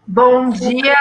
Bom dia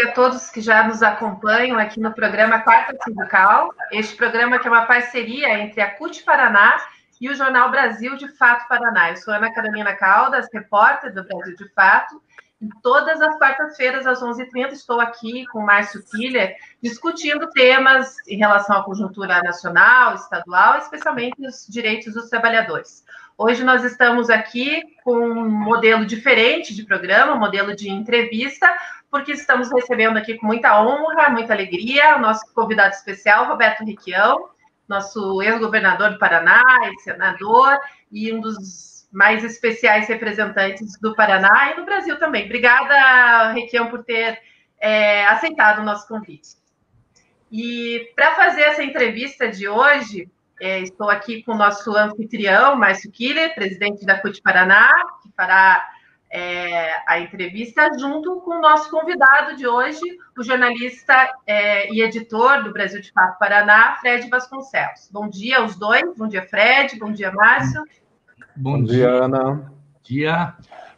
a todos que já nos acompanham aqui no programa Quarta Sindical. Este programa que é uma parceria entre a CUT Paraná e o Jornal Brasil de Fato Paraná. Eu sou Ana Carolina Caldas, repórter do Brasil de Fato, e todas as quartas-feiras, às 11h30, estou aqui com o Márcio Killer, discutindo temas em relação à conjuntura nacional, estadual, especialmente os direitos dos trabalhadores. Hoje nós estamos aqui com um modelo diferente de programa, um modelo de entrevista, porque estamos recebendo aqui com muita honra, muita alegria, o nosso convidado especial, Roberto Requião, nosso ex-governador do Paraná e senador, e um dos mais especiais representantes do Paraná e do Brasil também. Obrigada, Requião, por ter aceitado o nosso convite. E para fazer essa entrevista de hoje, estou aqui com o nosso anfitrião, Márcio Killer, presidente da CUT Paraná, que fará a entrevista, junto com o nosso convidado de hoje, o jornalista e editor do Brasil de Fato Paraná, Fred Vasconcelos. Bom dia aos dois, bom dia, Fred, bom dia, Márcio. Bom dia, Ana.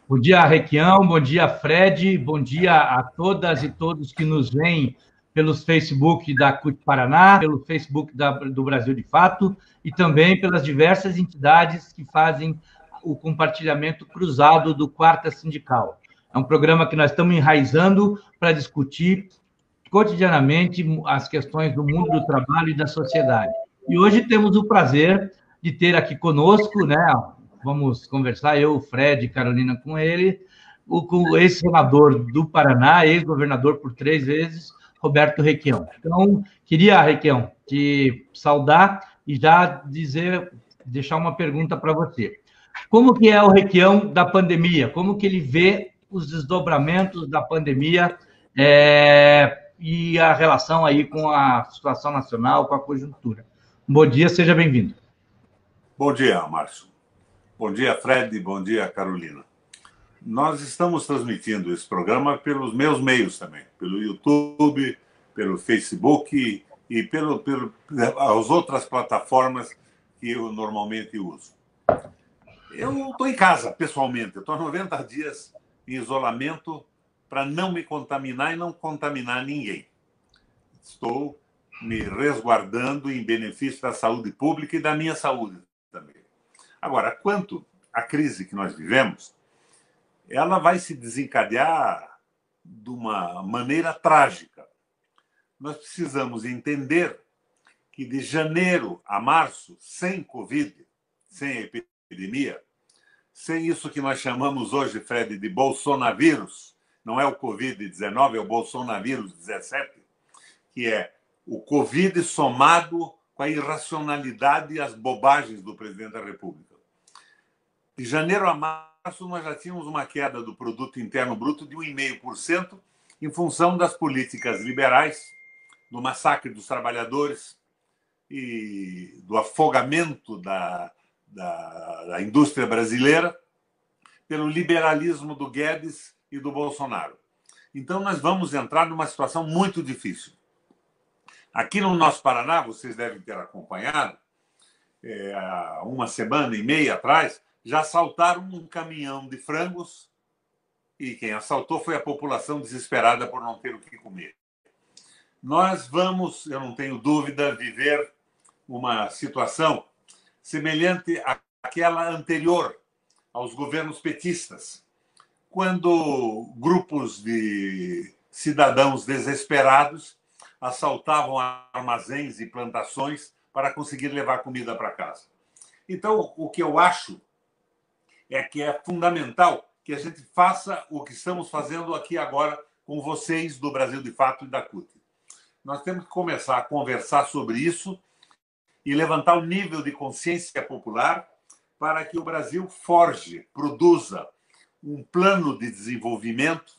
Bom dia, Requião, bom dia, Fred, bom dia a todas e todos que nos veem pelos Facebook da CUT Paraná, pelo Facebook do Brasil de Fato e também pelas diversas entidades que fazem o compartilhamento cruzado do Quarta Sindical. É um programa que nós estamos enraizando para discutir cotidianamente as questões do mundo do trabalho e da sociedade. E hoje temos o prazer de ter aqui conosco, né? Vamos conversar, eu, o Fred, Carolina, com ele, o ex-senador do Paraná, ex-governador por 3 vezes, Roberto Requião. Então, queria, Requião, te saudar e já deixar uma pergunta para você. Como que é o Requião da pandemia? Como que ele vê os desdobramentos da pandemia e a relação aí com a situação nacional, com a conjuntura? Bom dia, seja bem-vindo. Bom dia, Márcio. Bom dia, Fred. Bom dia, Carolina. Nós estamos transmitindo esse programa pelos meus meios também, pelo YouTube, pelo Facebook e as outras plataformas que eu normalmente uso. Eu estou em casa, pessoalmente. Eu estou há 90 dias em isolamento para não me contaminar e não contaminar ninguém. Estou me resguardando em benefício da saúde pública e da minha saúde também. Agora, quanto à crise que nós vivemos, ela vai se desencadear de uma maneira trágica. Nós precisamos entender que de janeiro a março, sem Covid, sem epidemia, sem isso que nós chamamos hoje, Fred, de bolsonavírus, não é o Covid-19, é o bolsonavírus 17, que é o Covid somado com a irracionalidade e as bobagens do presidente da República. De janeiro a março, nós já tínhamos uma queda do produto interno bruto de 1,5% em função das políticas liberais, do massacre dos trabalhadores e do afogamento da indústria brasileira pelo liberalismo do Guedes e do Bolsonaro. Então, nós vamos entrar numa situação muito difícil. Aqui no nosso Paraná, vocês devem ter acompanhado, há uma semana e meia atrás, já assaltaram um caminhão de frangos e quem assaltou foi a população desesperada por não ter o que comer. Nós vamos, eu não tenho dúvida, viver uma situação semelhante àquela anterior aos governos petistas, quando grupos de cidadãos desesperados assaltavam armazéns e plantações para conseguir levar comida para casa. Então, o que eu acho é que é fundamental que a gente faça o que estamos fazendo aqui agora com vocês do Brasil de Fato e da CUT. Nós temos que começar a conversar sobre isso e levantar o nível de consciência popular para que o Brasil forge, produza um plano de desenvolvimento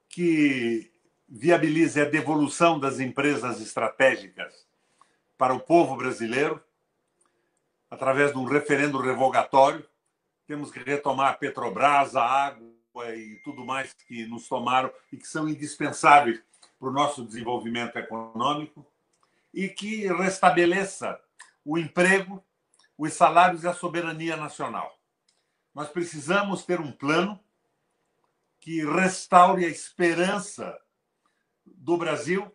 que viabilize a devolução das empresas estratégicas para o povo brasileiro através de um referendo revogatório. Temos que retomar a Petrobras, a água e tudo mais que nos tomaram e que são indispensáveis para o nosso desenvolvimento econômico e que restabeleça o emprego, os salários e a soberania nacional. Nós precisamos ter um plano que restaure a esperança do Brasil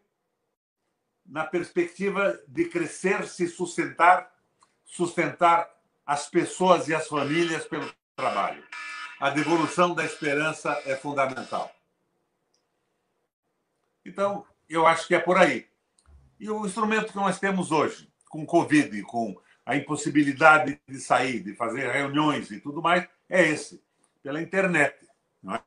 na perspectiva de crescer, se sustentar as pessoas e as famílias pelo trabalho. A devolução da esperança é fundamental. Então, eu acho que é por aí. E o instrumento que nós temos hoje, com o Covid, com a impossibilidade de sair, de fazer reuniões e tudo mais, é esse, pela internet. Não é?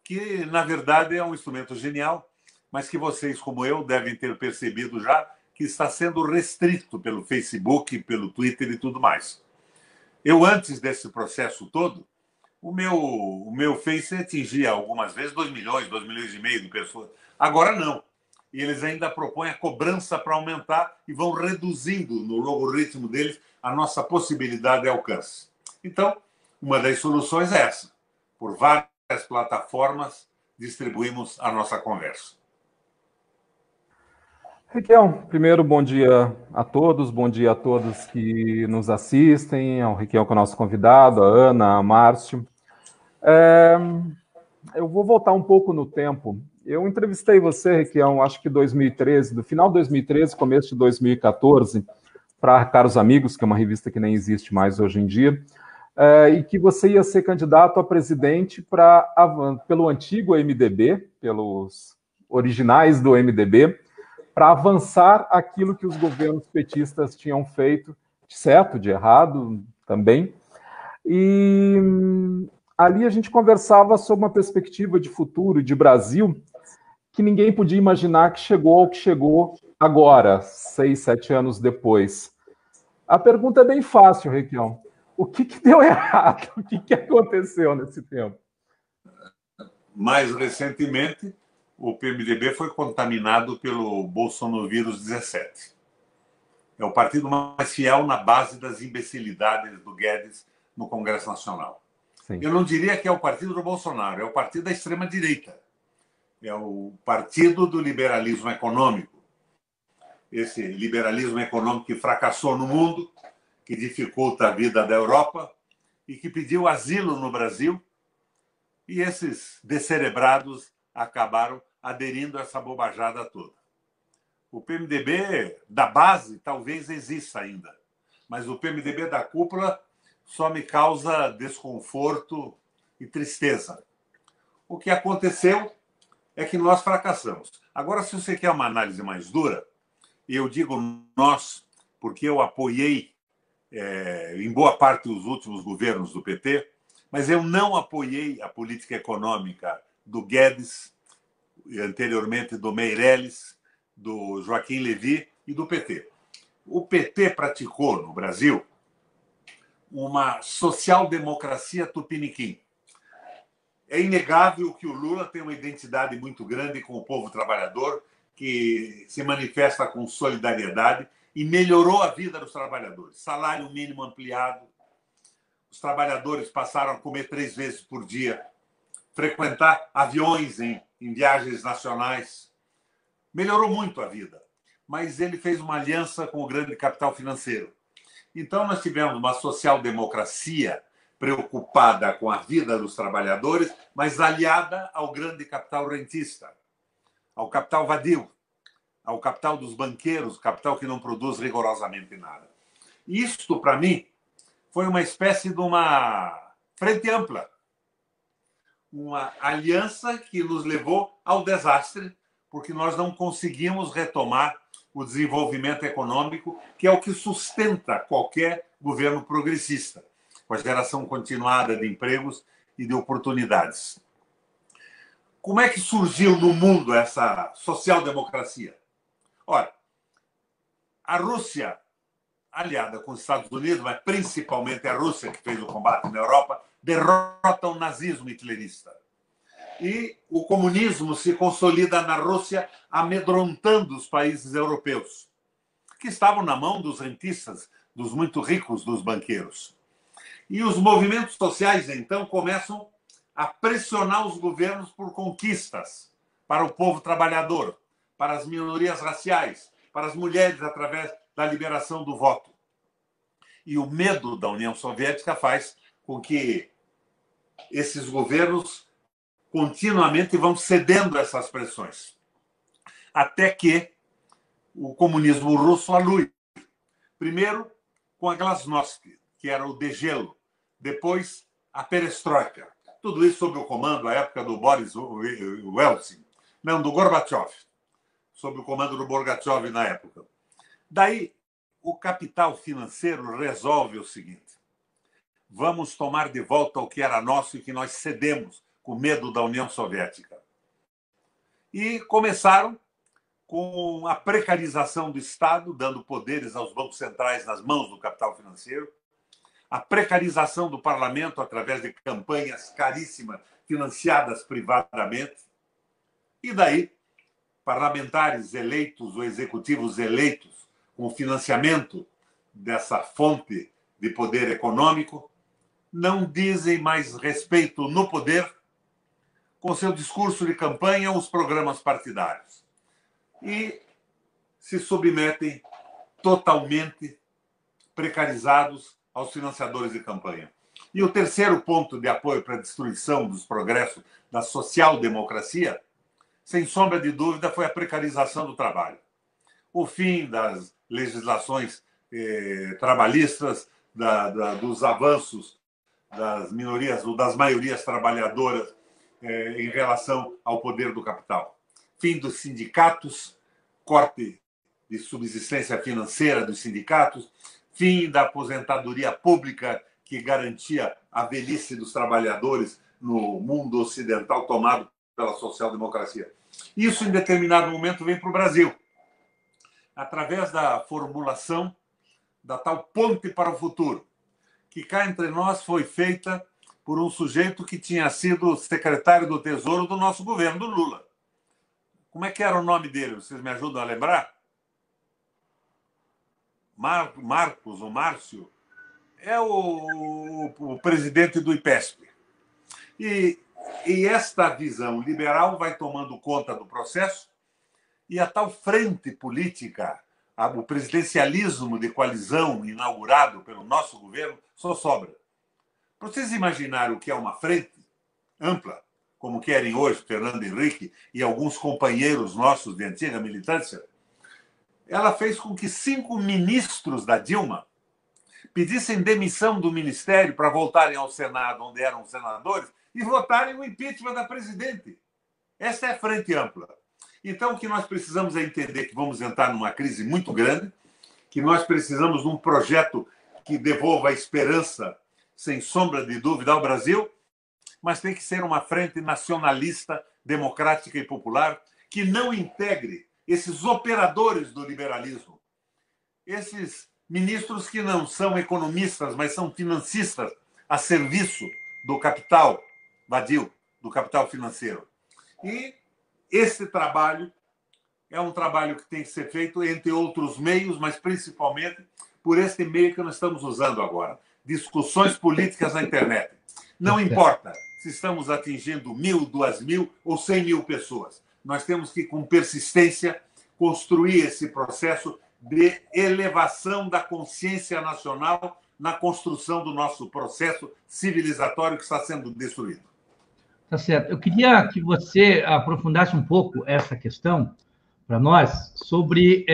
Que, na verdade, é um instrumento genial, mas que vocês, como eu, devem ter percebido já que está sendo restrito pelo Facebook, pelo Twitter e tudo mais. Eu, antes desse processo todo, o meu Face atingia algumas vezes 2 milhões, 2 milhões e meio de pessoas. Agora não. E eles ainda propõem a cobrança para aumentar e vão reduzindo no logaritmo deles a nossa possibilidade de alcance. Então, uma das soluções é essa. Por várias plataformas, distribuímos a nossa conversa. Requião, primeiro, bom dia a todos que nos assistem, ao Requião, que é o nosso convidado, a Ana, a Márcio. Eu vou voltar um pouco no tempo. Eu entrevistei você, Requião, acho que 2013, do final de 2013, começo de 2014, para Caros Amigos, que é uma revista que nem existe mais hoje em dia, e que você ia ser candidato a presidente pelo antigo MDB, pelos originais do MDB, para avançar aquilo que os governos petistas tinham feito, de certo, de errado também. E ali a gente conversava sobre uma perspectiva de futuro, de Brasil, que ninguém podia imaginar que chegou ao que chegou agora, 6, 7 anos depois. A pergunta é bem fácil, Requião. O que deu errado? O que aconteceu nesse tempo? Mais recentemente, o PMDB foi contaminado pelo Bolsonovírus 17. É o partido mais fiel na base das imbecilidades do Guedes no Congresso Nacional. Sim. Eu não diria que é o partido do Bolsonaro, é o partido da extrema-direita. É o partido do liberalismo econômico. Esse liberalismo econômico que fracassou no mundo, que dificulta a vida da Europa e que pediu asilo no Brasil. E esses descerebrados acabaram aderindo a essa bobajada toda. O PMDB da base talvez exista ainda, mas o PMDB da cúpula só me causa desconforto e tristeza. O que aconteceu é que nós fracassamos. Agora, se você quer uma análise mais dura, e eu digo nós, porque eu apoiei em boa parte os últimos governos do PT, mas eu não apoiei a política econômica do Guedes, anteriormente do Meirelles, do Joaquim Levy e do PT. O PT praticou no Brasil uma social-democracia tupiniquim. É inegável que o Lula tem uma identidade muito grande com o povo trabalhador, que se manifesta com solidariedade e melhorou a vida dos trabalhadores. Salário mínimo ampliado, os trabalhadores passaram a comer 3 vezes por dia, frequentar aviões em viagens nacionais. Melhorou muito a vida, mas ele fez uma aliança com o grande capital financeiro. Então, nós tivemos uma social-democracia preocupada com a vida dos trabalhadores, mas aliada ao grande capital rentista, ao capital vadio, ao capital dos banqueiros, capital que não produz rigorosamente nada. Isto, para mim, foi uma espécie de uma frente ampla, uma aliança que nos levou ao desastre, porque nós não conseguimos retomar o desenvolvimento econômico, que é o que sustenta qualquer governo progressista, com a geração continuada de empregos e de oportunidades. Como é que surgiu no mundo essa social-democracia? Ora, a Rússia, aliada com os Estados Unidos, mas principalmente a Rússia, que fez o combate na Europa, derrota o nazismo hitlerista. E o comunismo se consolida na Rússia, amedrontando os países europeus, que estavam na mão dos rentistas, dos muito ricos, dos banqueiros. E os movimentos sociais, então, começam a pressionar os governos por conquistas para o povo trabalhador, para as minorias raciais, para as mulheres, através da liberação do voto. E o medo da União Soviética faz com que esses governos continuamente vão cedendo essas pressões, até que o comunismo russo alui. Primeiro, com a Glasnost, que era o degelo. Depois, a perestroika. Tudo isso sob o comando, à época do Boris Yeltsin. Não, do Gorbachev. Sob o comando do Gorbachev na época. Daí, o capital financeiro resolve o seguinte: vamos tomar de volta o que era nosso e que nós cedemos com medo da União Soviética. E começaram com a precarização do Estado, dando poderes aos bancos centrais nas mãos do capital financeiro, a precarização do parlamento através de campanhas caríssimas financiadas privadamente, e daí parlamentares eleitos ou executivos eleitos com o financiamento dessa fonte de poder econômico não dizem mais respeito no poder com seu discurso de campanha ou os programas partidários e se submetem totalmente precarizados aos financiadores de campanha. E o terceiro ponto de apoio para a destruição dos progressos da social-democracia, sem sombra de dúvida, foi a precarização do trabalho. O fim das legislações trabalhistas, dos avanços das minorias ou das maiorias trabalhadoras em relação ao poder do capital. Fim dos sindicatos, corte de subsistência financeira dos sindicatos, fim da aposentadoria pública que garantia a velhice dos trabalhadores no mundo ocidental tomado pela social-democracia. Isso, em determinado momento, vem para o Brasil, através da formulação da tal ponte para o futuro, que cá entre nós foi feita por um sujeito que tinha sido secretário do Tesouro do nosso governo, do Lula. Como é que era o nome dele? Vocês me ajudam a lembrar? Marcos, ou Márcio, é o presidente do IPESP. E esta visão liberal vai tomando conta do processo e a tal frente política, o presidencialismo de coalizão inaugurado pelo nosso governo, só sobra. Para vocês imaginarem o que é uma frente ampla, como querem hoje Fernando Henrique e alguns companheiros nossos de antiga militância, ela fez com que 5 ministros da Dilma pedissem demissão do ministério para voltarem ao Senado, onde eram senadores, e votarem o impeachment da presidente. Essa é a frente ampla. Então, o que nós precisamos é entender que vamos entrar numa crise muito grande, que nós precisamos de um projeto que devolva a esperança, sem sombra de dúvida, ao Brasil, mas tem que ser uma frente nacionalista, democrática e popular, que não integre esses operadores do liberalismo, esses ministros que não são economistas, mas são financistas a serviço do capital vadio, do capital financeiro. E esse trabalho é um trabalho que tem que ser feito entre outros meios, mas principalmente por este meio que nós estamos usando agora. Discussões políticas na internet. Não importa se estamos atingindo 1.000, 2.000 ou 100.000 pessoas. Nós temos que, com persistência, construir esse processo de elevação da consciência nacional na construção do nosso processo civilizatório que está sendo destruído. Tá certo. Eu queria que você aprofundasse um pouco essa questão para nós sobre,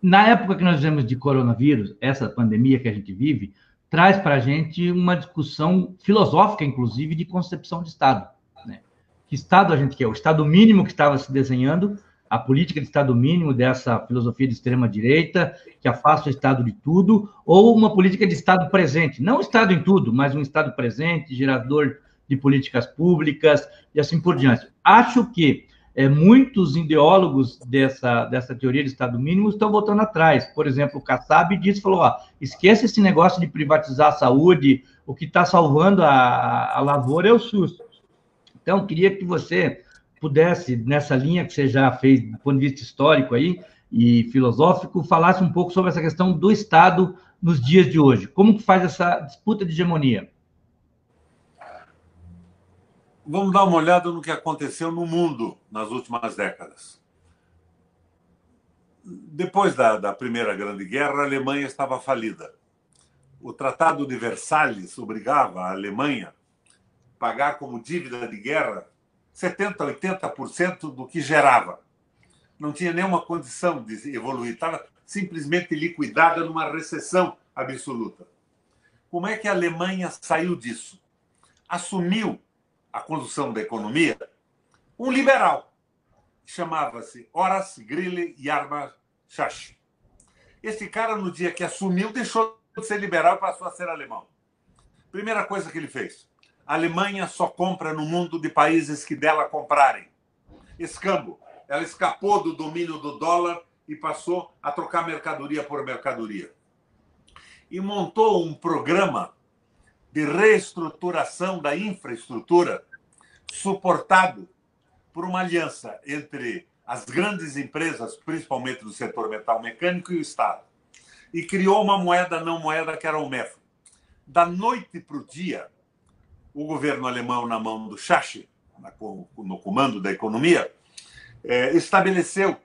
na época que nós vivemos de coronavírus, essa pandemia que a gente vive, traz para a gente uma discussão filosófica, inclusive, de concepção de Estado. Né? Que Estado a gente quer? O Estado mínimo que estava se desenhando, a política de Estado mínimo dessa filosofia de extrema-direita, que afasta o Estado de tudo, ou uma política de Estado presente, não Estado em tudo, mas um Estado presente, gerador de políticas públicas e assim por diante. Acho que muitos ideólogos dessa teoria de Estado mínimo estão voltando atrás. Por exemplo, o Kassab falou, esqueça esse negócio de privatizar a saúde, o que está salvando a lavoura é o SUS. Então, queria que você pudesse, nessa linha que você já fez do ponto de vista histórico aí, e filosófico, falasse um pouco sobre essa questão do Estado nos dias de hoje. Como que faz essa disputa de hegemonia? Vamos dar uma olhada no que aconteceu no mundo nas últimas décadas. Depois da Primeira Grande Guerra, a Alemanha estava falida. O Tratado de Versalhes obrigava a Alemanha a pagar como dívida de guerra 70%, 80% do que gerava. Não tinha nenhuma condição de evoluir, estava simplesmente liquidada numa recessão absoluta. Como é que a Alemanha saiu disso? Assumiu a condução da economia um liberal, que chamava-se Horace Greeley Hjalmar Schacht. Esse cara, no dia que assumiu, deixou de ser liberal e passou a ser alemão. Primeira coisa que ele fez: a Alemanha só compra no mundo de países que dela comprarem. Escambo. Ela escapou do domínio do dólar e passou a trocar mercadoria por mercadoria. E montou um programa de reestruturação da infraestrutura suportado por uma aliança entre as grandes empresas, principalmente do setor metal mecânico, e o Estado. E criou uma moeda não moeda que era o MEF. Da noite para o dia, o governo alemão, na mão do Schacht, no comando da economia, estabeleceu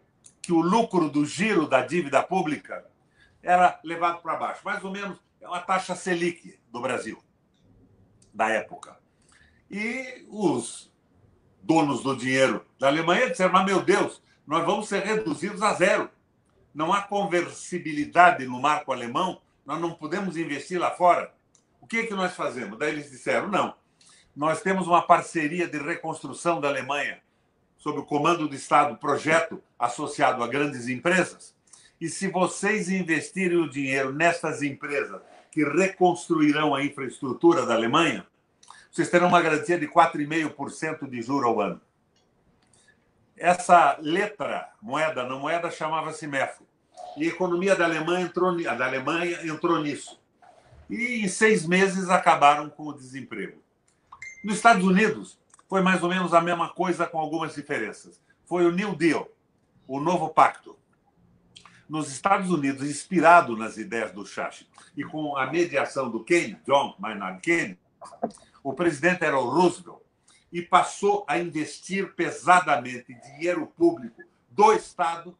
que o lucro do giro da dívida pública era levado para baixo. Mais ou menos é uma taxa Selic do Brasil, da época. E os donos do dinheiro da Alemanha disseram: mas, meu Deus, nós vamos ser reduzidos a zero. Não há conversibilidade no marco alemão, nós não podemos investir lá fora. O que nós fazemos? Daí eles disseram: não, nós temos uma parceria de reconstrução da Alemanha, sob o comando do Estado, projeto associado a grandes empresas. E se vocês investirem o dinheiro nessas empresas que reconstruirão a infraestrutura da Alemanha, vocês terão uma garantia de 4,5% de juros ao ano. Essa letra, moeda não moeda, chamava-se MEF. E a economia da Alemanha entrou nisso. E em 6 meses acabaram com o desemprego. Nos Estados Unidos, foi mais ou menos a mesma coisa, com algumas diferenças. Foi o New Deal, o novo pacto. Nos Estados Unidos, inspirado nas ideias do Schacht e com a mediação do Keynes, John Maynard Keynes, o presidente era o Roosevelt, e passou a investir pesadamente dinheiro público do Estado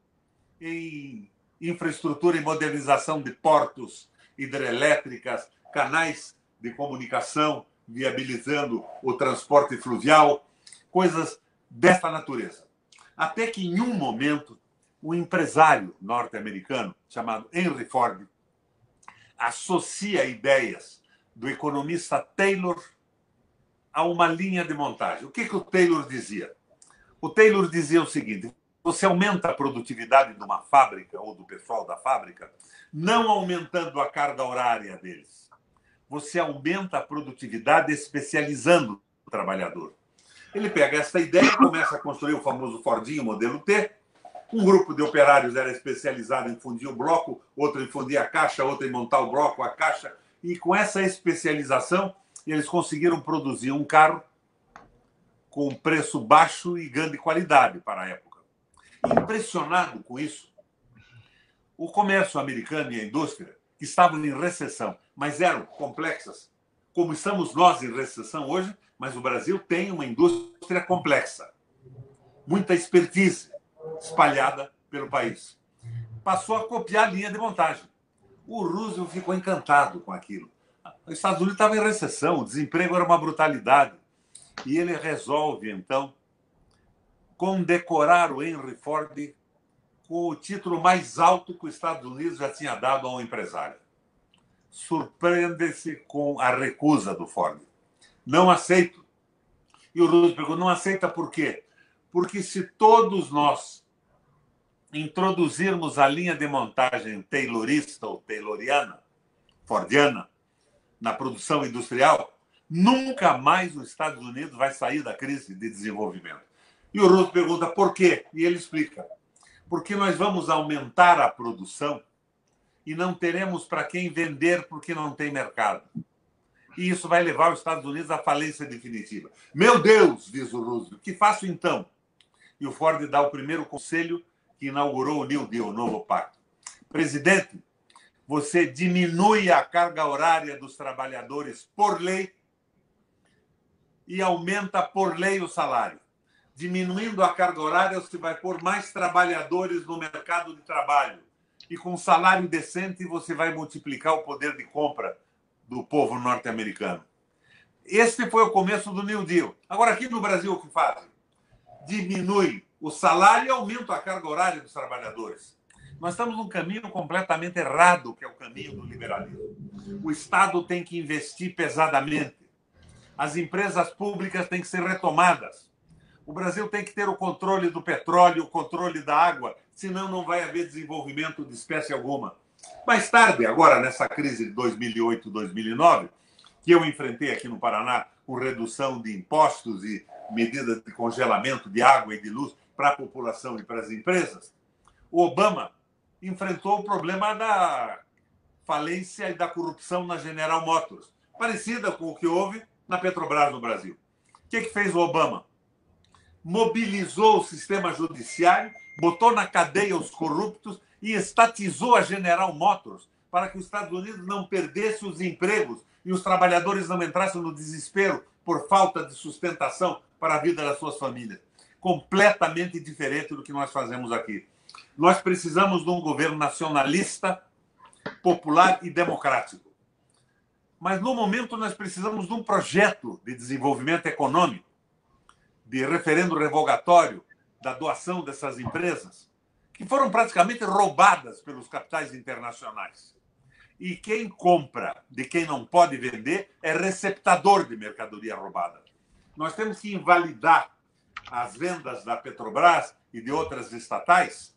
em infraestrutura e modernização de portos, hidrelétricas, canais de comunicação, viabilizando o transporte fluvial, coisas dessa natureza. Até que, em um momento, um empresário norte-americano chamado Henry Ford associa ideias do economista Taylor a uma linha de montagem. O que o Taylor dizia? O Taylor dizia o seguinte: você aumenta a produtividade de uma fábrica ou do pessoal da fábrica, não aumentando a carga horária deles. Você aumenta a produtividade especializando o trabalhador. Ele pega essa ideia e começa a construir o famoso Fordinho modelo T. Um grupo de operários era especializado em fundir o bloco, outro em fundir a caixa, outro em montar o bloco, a caixa. E com essa especialização, eles conseguiram produzir um carro com preço baixo e grande qualidade para a época. Impressionado com isso, o comércio americano e a indústria, que estavam em recessão, mas eram complexas, como estamos nós em recessão hoje, mas o Brasil tem uma indústria complexa, muita expertise espalhada pelo país. Passou a copiar a linha de montagem. O Roosevelt ficou encantado com aquilo. Os Estados Unidos estavam em recessão, o desemprego era uma brutalidade. E ele resolve, então, condecorar o Henry Ford com o título mais alto que os Estados Unidos já tinha dado a um empresário. Surpreende-se com a recusa do Ford. Não aceito. E o Roosevelt perguntou: não aceita por quê? Porque se todos nós introduzirmos a linha de montagem taylorista ou tayloriana, fordiana, na produção industrial, nunca mais os Estados Unidos vai sair da crise de desenvolvimento. E o Roosevelt pergunta por quê? E ele explica: porque nós vamos aumentar a produção e não teremos para quem vender porque não tem mercado. E isso vai levar os Estados Unidos à falência definitiva. Meu Deus, diz o Roosevelt, que faço então? E o Ford dá o primeiro conselho que inaugurou o New Deal, o novo pacto. Presidente, você diminui a carga horária dos trabalhadores por lei e aumenta por lei o salário. Diminuindo a carga horária, você vai pôr mais trabalhadores no mercado de trabalho. E com salário decente, você vai multiplicar o poder de compra do povo norte-americano. Este foi o começo do New Deal. Agora, aqui no Brasil, o que fazem? diminui o salário e aumenta a carga horária dos trabalhadores. Nós estamos num caminho completamente errado, que é o caminho do liberalismo. O Estado tem que investir pesadamente. As empresas públicas têm que ser retomadas. O Brasil tem que ter o controle do petróleo, o controle da água, senão não vai haver desenvolvimento de espécie alguma. Mais tarde, agora nessa crise de 2008, 2009, que eu enfrentei aqui no Paraná, com redução de impostos e medidas de congelamento de água e de luz para a população e para as empresas, o Obama enfrentou o problema da falência e da corrupção na General Motors, parecida com o que houve na Petrobras no Brasil. O que fez o Obama? Mobilizou o sistema judiciário, botou na cadeia os corruptos e estatizou a General Motors para que os Estados Unidos não perdessem os empregos e os trabalhadores não entrassem no desespero por falta de sustentação para a vida das suas famílias. Completamente diferente do que nós fazemos aqui. Nós precisamos de um governo nacionalista, popular e democrático. Mas, no momento, nós precisamos de um projeto de desenvolvimento econômico, de referendo revogatório da doação dessas empresas, que foram praticamente roubadas pelos capitais internacionais. E quem compra de quem não pode vender é receptador de mercadoria roubada. Nós temos que invalidar as vendas da Petrobras e de outras estatais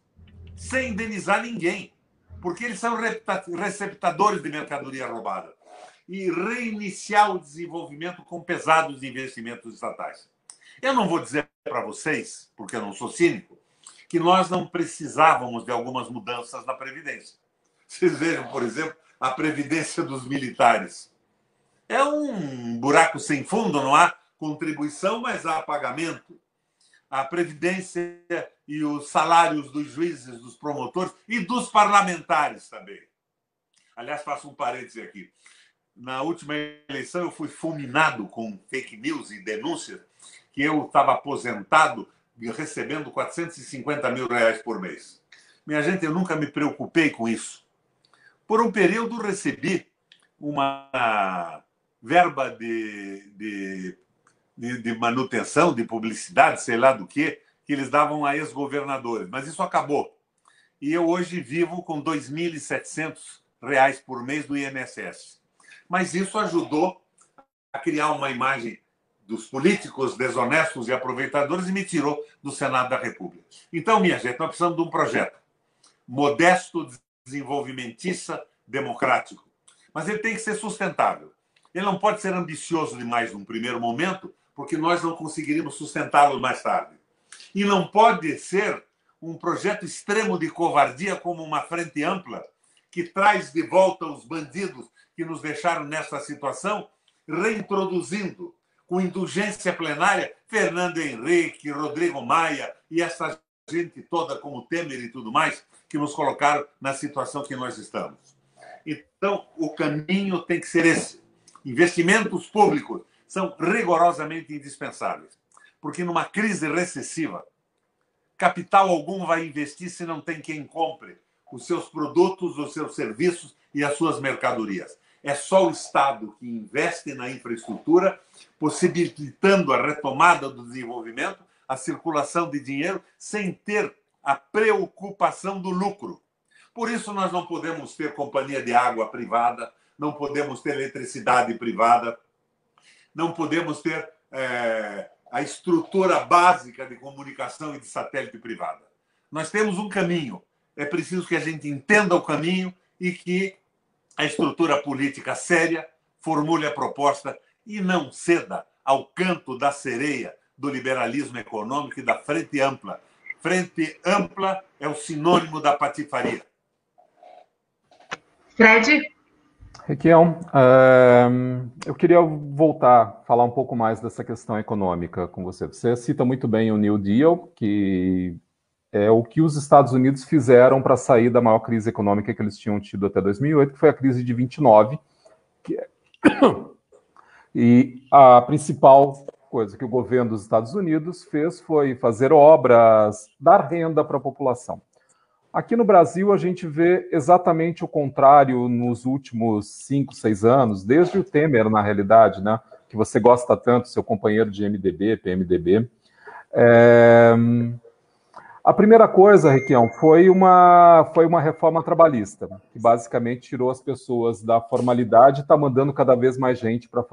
sem indenizar ninguém, porque eles são receptadores de mercadoria roubada. E reiniciar o desenvolvimento com pesados investimentos estatais. Eu não vou dizer para vocês, porque eu não sou cínico, que nós não precisávamos de algumas mudanças na Previdência. Vocês vejam, por exemplo, a Previdência dos militares. É um buraco sem fundo, não há contribuição, mas há pagamento. A Previdência e os salários dos juízes, dos promotores e dos parlamentares também. Aliás, faço um parêntese aqui. Na última eleição, eu fui fulminado com fake news e denúncias que eu estava aposentado recebendo R$450 mil por mês. Minha gente, eu nunca me preocupei com isso. Por um período, recebi uma verba de manutenção, de publicidade, sei lá do que eles davam a ex-governadores. Mas isso acabou. E eu hoje vivo com R$2.700 por mês do INSS. Mas isso ajudou a criar uma imagem dos políticos desonestos e aproveitadores e me tirou do Senado da República. Então, minha gente, nós precisamos de um projeto modesto, desenvolvimentista, democrático. Mas ele tem que ser sustentável. Ele não pode ser ambicioso demais num primeiro momento, porque nós não conseguiríamos sustentá-lo mais tarde. E não pode ser um projeto extremo de covardia como uma frente ampla que traz de volta os bandidos que nos deixaram nessa situação, reintroduzindo com indulgência plenária Fernando Henrique, Rodrigo Maia e essa gente toda como Temer e tudo mais, que nos colocaram na situação que nós estamos. Então, o caminho tem que ser esse. Investimentos públicos são rigorosamente indispensáveis, porque numa crise recessiva, capital algum vai investir se não tem quem compre os seus produtos, os seus serviços e as suas mercadorias. É só o Estado que investe na infraestrutura, possibilitando a retomada do desenvolvimento, a circulação de dinheiro, sem ter a preocupação do lucro. Por isso, nós não podemos ter companhia de água privada, não podemos ter eletricidade privada, não podemos ter a estrutura básica de comunicação e de satélite privada. Nós temos um caminho. É preciso que a gente entenda o caminho e que a estrutura política séria formule a proposta e não ceda ao canto da sereia do liberalismo econômico e da frente ampla. Frente ampla é o sinônimo da patifaria. Fred? Requião, eu queria voltar a falar um pouco mais dessa questão econômica com você. Você cita muito bem o New Deal, que é o que os Estados Unidos fizeram para sair da maior crise econômica que eles tinham tido até 2008, que foi a crise de 29. E a principal coisa que o governo dos Estados Unidos fez foi fazer obras, dar renda para a população. Aqui no Brasil, a gente vê exatamente o contrário nos últimos 5, 6 anos, desde o Temer, na realidade, né, que você gosta tanto, seu companheiro de MDB, PMDB. A primeira coisa, Requião, foi uma reforma trabalhista, que basicamente tirou as pessoas da formalidade e está mandando cada vez mais gente para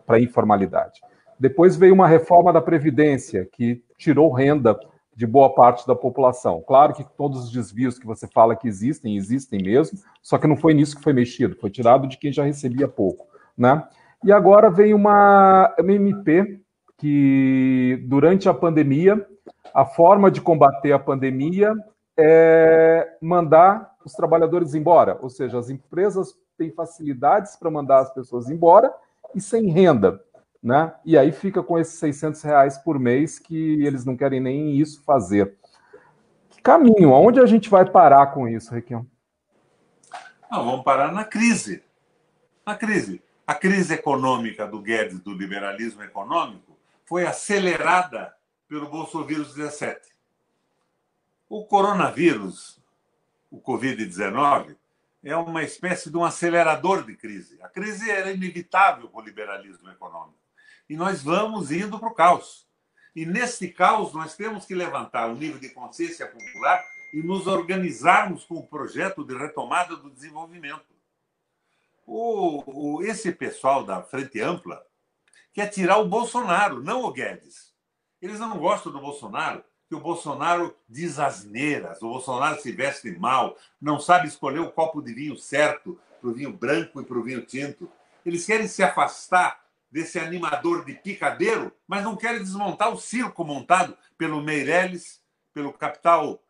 a informalidade. Depois veio uma reforma da Previdência, que tirou renda de boa parte da população. Claro que todos os desvios que você fala que existem mesmo, só que não foi nisso que foi mexido, foi tirado de quem já recebia pouco, né? E agora vem uma MP que, durante a pandemia, a forma de combater a pandemia é mandar os trabalhadores embora, ou seja, as empresas têm facilidades para mandar as pessoas embora e sem renda, né? E aí fica com esses R$600 por mês que eles não querem nem isso fazer. Que caminho? Aonde a gente vai parar com isso, Requião? Não, vamos parar na crise. Na crise. A crise econômica do Guedes, do liberalismo econômico, foi acelerada pelo Bolsovírus 17. O coronavírus, o Covid-19, é uma espécie de um acelerador de crise. A crise era inevitável para o liberalismo econômico. E nós vamos indo para o caos. E nesse caos nós temos que levantar o nível de consciência popular e nos organizarmos com o projeto de retomada do desenvolvimento. Esse pessoal da Frente Ampla quer tirar o Bolsonaro, não o Guedes. Eles não gostam do Bolsonaro, que o Bolsonaro diz asneiras, o Bolsonaro se veste mal, não sabe escolher o copo de vinho certo para o vinho branco e para o vinho tinto. Eles querem se afastar desse animador de picadeiro, mas não querem desmontar o circo montado pelo Meirelles, pelo capital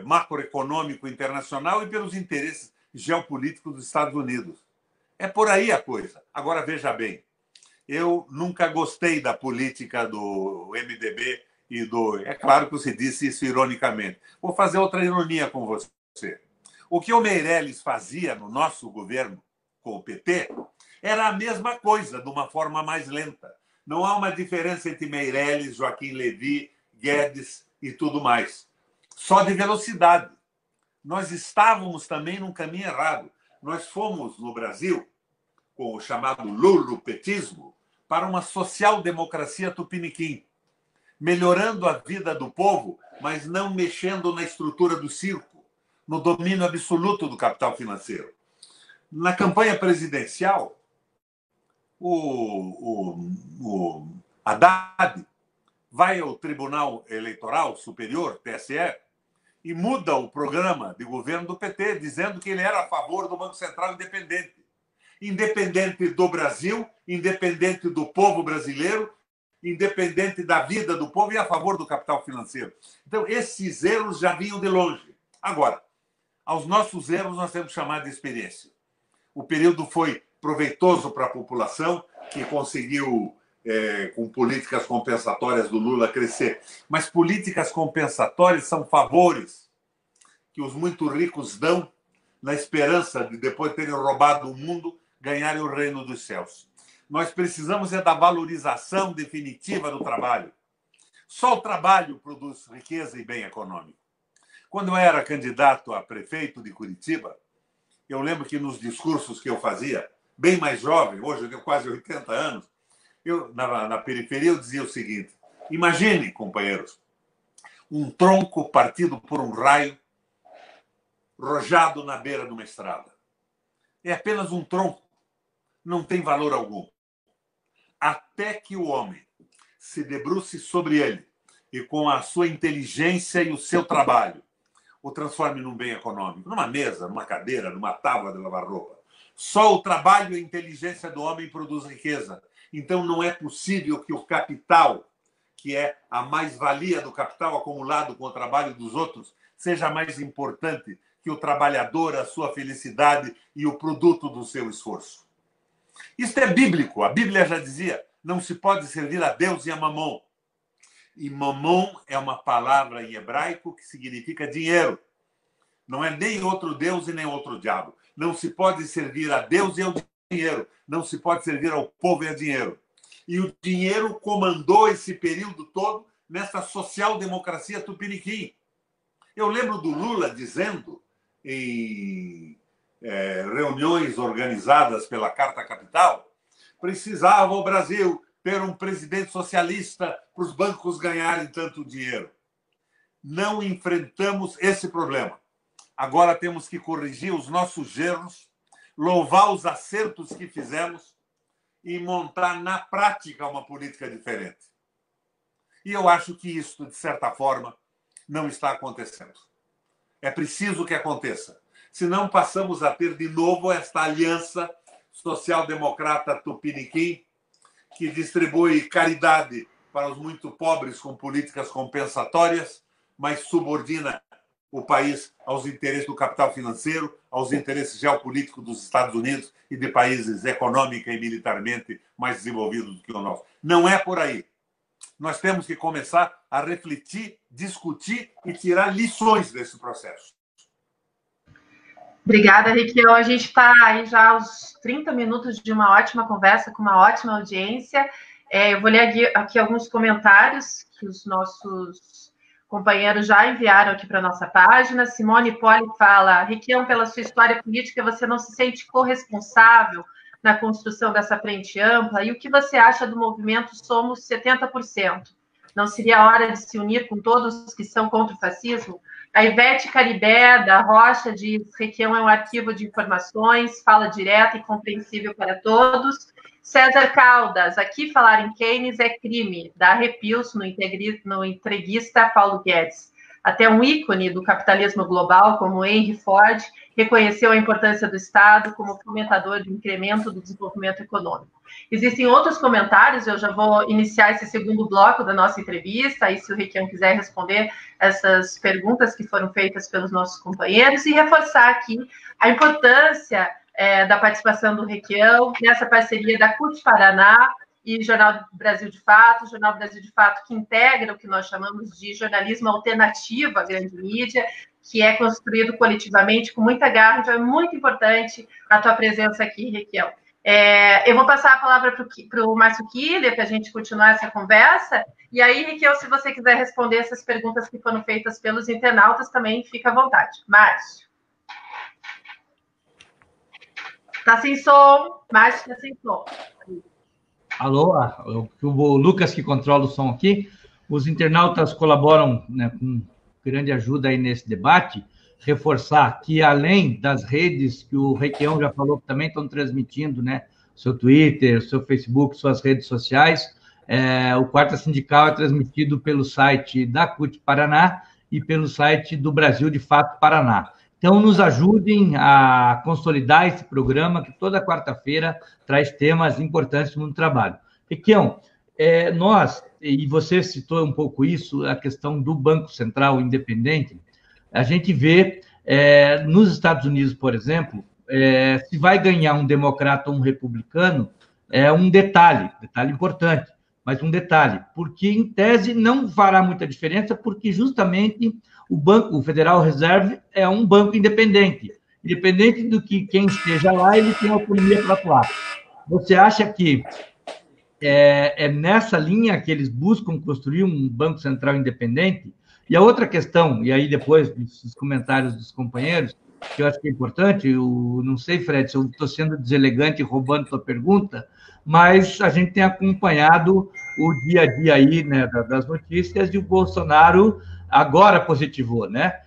macroeconômico internacional e pelos interesses geopolíticos dos Estados Unidos. É por aí a coisa. Agora, veja bem, eu nunca gostei da política do MDB e do... É claro que você disse isso ironicamente. Vou fazer outra ironia com você. O que o Meirelles fazia no nosso governo com o PT era a mesma coisa, de uma forma mais lenta. Não há uma diferença entre Meirelles, Joaquim Levy, Guedes e tudo mais. Só de velocidade. Nós estávamos também num caminho errado. Nós fomos, no Brasil, com o chamado lulopetismo, para uma social-democracia tupiniquim, melhorando a vida do povo, mas não mexendo na estrutura do circo, no domínio absoluto do capital financeiro. Na campanha presidencial, o Haddad vai ao Tribunal Eleitoral Superior, TSE, e muda o programa de governo do PT, dizendo que ele era a favor do Banco Central independente. Independente do Brasil, independente do povo brasileiro, independente da vida do povo e a favor do capital financeiro. Então, esses erros já vinham de longe. Agora, aos nossos erros nós temos que chamar de experiência. O período foi proveitoso para a população, que conseguiu, com políticas compensatórias do Lula, crescer. Mas políticas compensatórias são favores que os muito ricos dão na esperança de, depois de terem roubado o mundo, ganharem o reino dos céus. Nós precisamos da valorização definitiva do trabalho. Só o trabalho produz riqueza e bem econômico. Quando eu era candidato a prefeito de Curitiba, eu lembro que nos discursos que eu fazia, bem mais jovem, hoje eu tenho quase 80 anos, na periferia eu dizia o seguinte: imagine, companheiros, um tronco partido por um raio rojado na beira de uma estrada. É apenas um tronco, não tem valor algum. Até que o homem se debruce sobre ele e, com a sua inteligência e o seu trabalho, o transforme num bem econômico, numa mesa, numa cadeira, numa tábua de lavar roupa. Só o trabalho e a inteligência do homem produz riqueza. Então não é possível que o capital, que é a mais-valia do capital acumulado com o trabalho dos outros, seja mais importante que o trabalhador, a sua felicidade e o produto do seu esforço. Isso é bíblico. A Bíblia já dizia: não se pode servir a Deus e a Mamon. E Mamon é uma palavra em hebraico que significa dinheiro. Não é nem outro Deus e nem outro diabo. Não se pode servir a Deus e ao dinheiro. Não se pode servir ao povo e a dinheiro. E o dinheiro comandou esse período todo nessa social-democracia tupiniquim. Eu lembro do Lula dizendo em reuniões organizadas pela Carta Capital, precisava o Brasil ter um presidente socialista para os bancos ganharem tanto dinheiro. Não enfrentamos esse problema. Agora temos que corrigir os nossos erros, louvar os acertos que fizemos e montar na prática uma política diferente. E eu acho que isso, de certa forma, não está acontecendo. É preciso que aconteça. Senão passamos a ter de novo esta aliança social-democrata tupiniquim, que distribui caridade para os muito pobres com políticas compensatórias, mas subordina o país aos interesses do capital financeiro, aos interesses geopolíticos dos Estados Unidos e de países econômica e militarmente mais desenvolvidos do que o nosso. Não é por aí. Nós temos que começar a refletir, discutir e tirar lições desse processo. Obrigada, Requião. A gente está aí já aos 30 minutos de uma ótima conversa, com uma ótima audiência. Eu vou ler aqui alguns comentários que os nossos companheiros já enviaram aqui para a nossa página. Simone Poli fala: Requião, pela sua história política, você não se sente corresponsável na construção dessa frente ampla? E o que você acha do movimento Somos 70%? Não seria a hora de se unir com todos que são contra o fascismo? A Ivete Caribé, da Rocha, diz: Requião é um arquivo de informações, fala direta e compreensível para todos. César Caldas: aqui falar em Keynes é crime, dá arrepios no entreguista Paulo Guedes. Até um ícone do capitalismo global, como Henry Ford, reconheceu a importância do Estado como fomentador do incremento do desenvolvimento econômico. Existem outros comentários, eu já vou iniciar esse segundo bloco da nossa entrevista, aí se o Requião quiser responder essas perguntas que foram feitas pelos nossos companheiros, e reforçar aqui a importância da participação do Requião nessa parceria da CUT Paraná e Jornal Brasil de Fato, Jornal Brasil de Fato que integra o que nós chamamos de jornalismo alternativo à grande mídia, que é construído coletivamente com muita garra. Então é muito importante a tua presença aqui, Requião. Eu vou passar a palavra para o Márcio Killer, para a gente continuar essa conversa, e aí, Requião, se você quiser responder essas perguntas que foram feitas pelos internautas, também fica à vontade. Márcio. Está sem som. Márcio está sem som. Alô, o Lucas que controla o som aqui. Os internautas colaboram, né, com grande ajuda aí nesse debate. Reforçar que, além das redes que o Requião já falou, que também estão transmitindo, né, seu Twitter, seu Facebook, suas redes sociais, o Quarta Sindical é transmitido pelo site da CUT Paraná e pelo site do Brasil de Fato Paraná. Então, nos ajudem a consolidar esse programa, que toda quarta-feira traz temas importantes no trabalho. Requião, nós, e você citou um pouco isso, a questão do Banco Central Independente, a gente vê, nos Estados Unidos, por exemplo, se vai ganhar um democrata ou um republicano, é um detalhe importante, mas um detalhe, porque, em tese, não fará muita diferença, porque justamente o Banco Federal Reserve é um banco independente. Independente do que quem esteja lá, ele tem autonomia para atuar. Você acha que é nessa linha que eles buscam construir um Banco Central independente? E a outra questão, e aí depois dos comentários dos companheiros, que eu acho que é importante, não sei, Fred, se eu estou sendo deselegante e roubando tua pergunta, mas a gente tem acompanhado o dia a dia aí, né, das notícias, e o Bolsonaro agora positivou, né?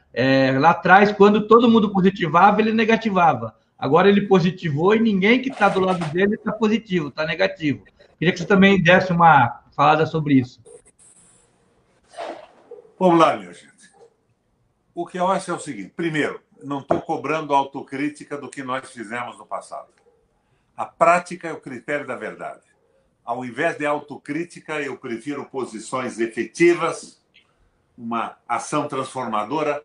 Lá atrás, quando todo mundo positivava, ele negativava. Agora ele positivou e ninguém que está do lado dele está positivo, está negativo. Queria que você também desse uma falada sobre isso. Vamos lá, minha gente. O que eu acho é o seguinte. Primeiro, não estou cobrando autocrítica do que nós fizemos no passado. A prática é o critério da verdade. Ao invés de autocrítica, eu prefiro posições efetivas, uma ação transformadora,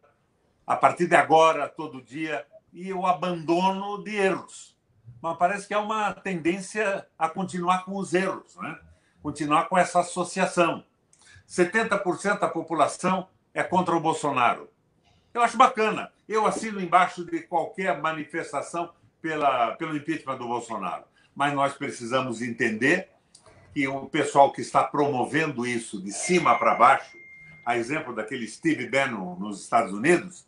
a partir de agora, todo dia, e o abandono de erros. Mas parece que há uma tendência a continuar com os erros, né? Continuar com essa associação. 70% da população é contra o Bolsonaro. Eu acho bacana. Eu assino embaixo de qualquer manifestação pelo impeachment do Bolsonaro. Mas nós precisamos entender que o pessoal que está promovendo isso de cima para baixo, a exemplo daquele Steve Bannon nos Estados Unidos,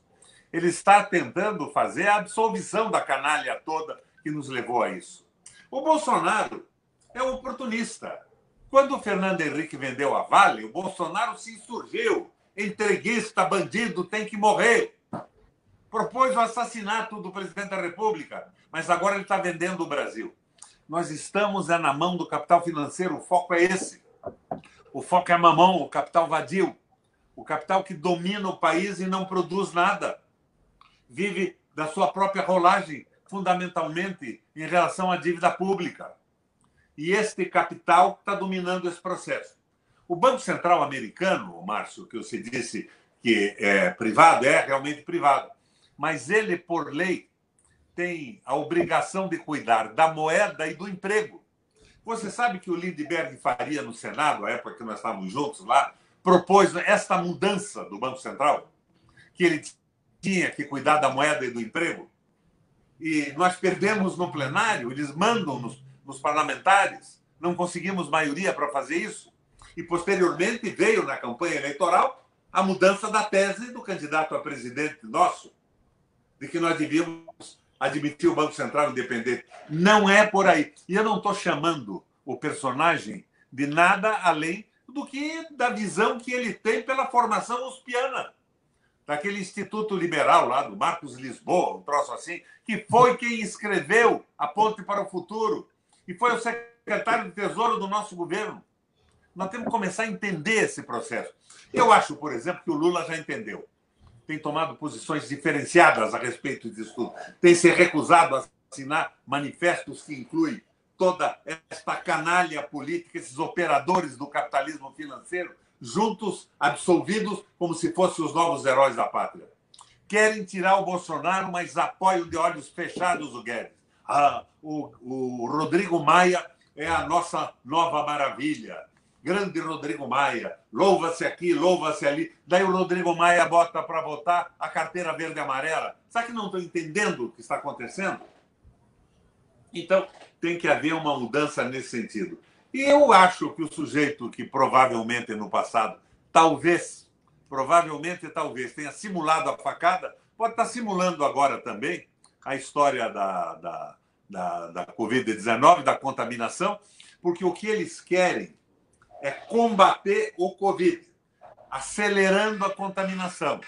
ele está tentando fazer a absolvição da canalha toda que nos levou a isso. O Bolsonaro é um oportunista. Quando o Fernando Henrique vendeu a Vale, o Bolsonaro se insurgiu. Entreguista, bandido, tem que morrer. Propôs o assassinato do presidente da República, mas agora ele está vendendo o Brasil. Nós estamos na mão do capital financeiro, o foco é esse. O foco é a mamão, o capital vadio. O capital que domina o país e não produz nada. Vive da sua própria rolagem, fundamentalmente em relação à dívida pública. E este capital está dominando esse processo. O Banco Central americano, Márcio, que você disse que é privado, é realmente privado, mas ele, por lei, tem a obrigação de cuidar da moeda e do emprego. Você sabe que o Lindbergh Faria, no Senado, na época que nós estávamos juntos lá, propôs esta mudança do Banco Central, que ele tinha que cuidar da moeda e do emprego? E nós perdemos no plenário, eles mandam nos parlamentares, não conseguimos maioria para fazer isso. E, posteriormente, veio na campanha eleitoral a mudança da tese do candidato a presidente nosso, de que nós devíamos admitir o Banco Central independente. Não é por aí. E eu não estou chamando o personagem de nada além do que da visão que ele tem pela formação uspiana, daquele Instituto Liberal lá, do Marcos Lisboa, um troço assim, que foi quem escreveu A Ponte para o Futuro e foi o secretário de Tesouro do nosso governo. Nós temos que começar a entender esse processo. Eu acho, por exemplo, que o Lula já entendeu. Tem tomado posições diferenciadas a respeito disso tudo. Tem se recusado a assinar manifestos que incluem toda esta canalha política, esses operadores do capitalismo financeiro, juntos, absolvidos, como se fossem os novos heróis da pátria. Querem tirar o Bolsonaro, mas apoiam de olhos fechados o Guedes. O Rodrigo Maia é a nossa nova maravilha. Grande Rodrigo Maia, louva-se aqui, louva-se ali. Daí o Rodrigo Maia bota para votar a carteira verde e amarela. Sabe que não estou entendendo o que está acontecendo? Então, tem que haver uma mudança nesse sentido. E eu acho que o sujeito que provavelmente no passado, provavelmente tenha simulado a facada, pode estar simulando agora também a história da Covid-19, da contaminação, porque o que eles querem é combater o Covid, acelerando a contaminação.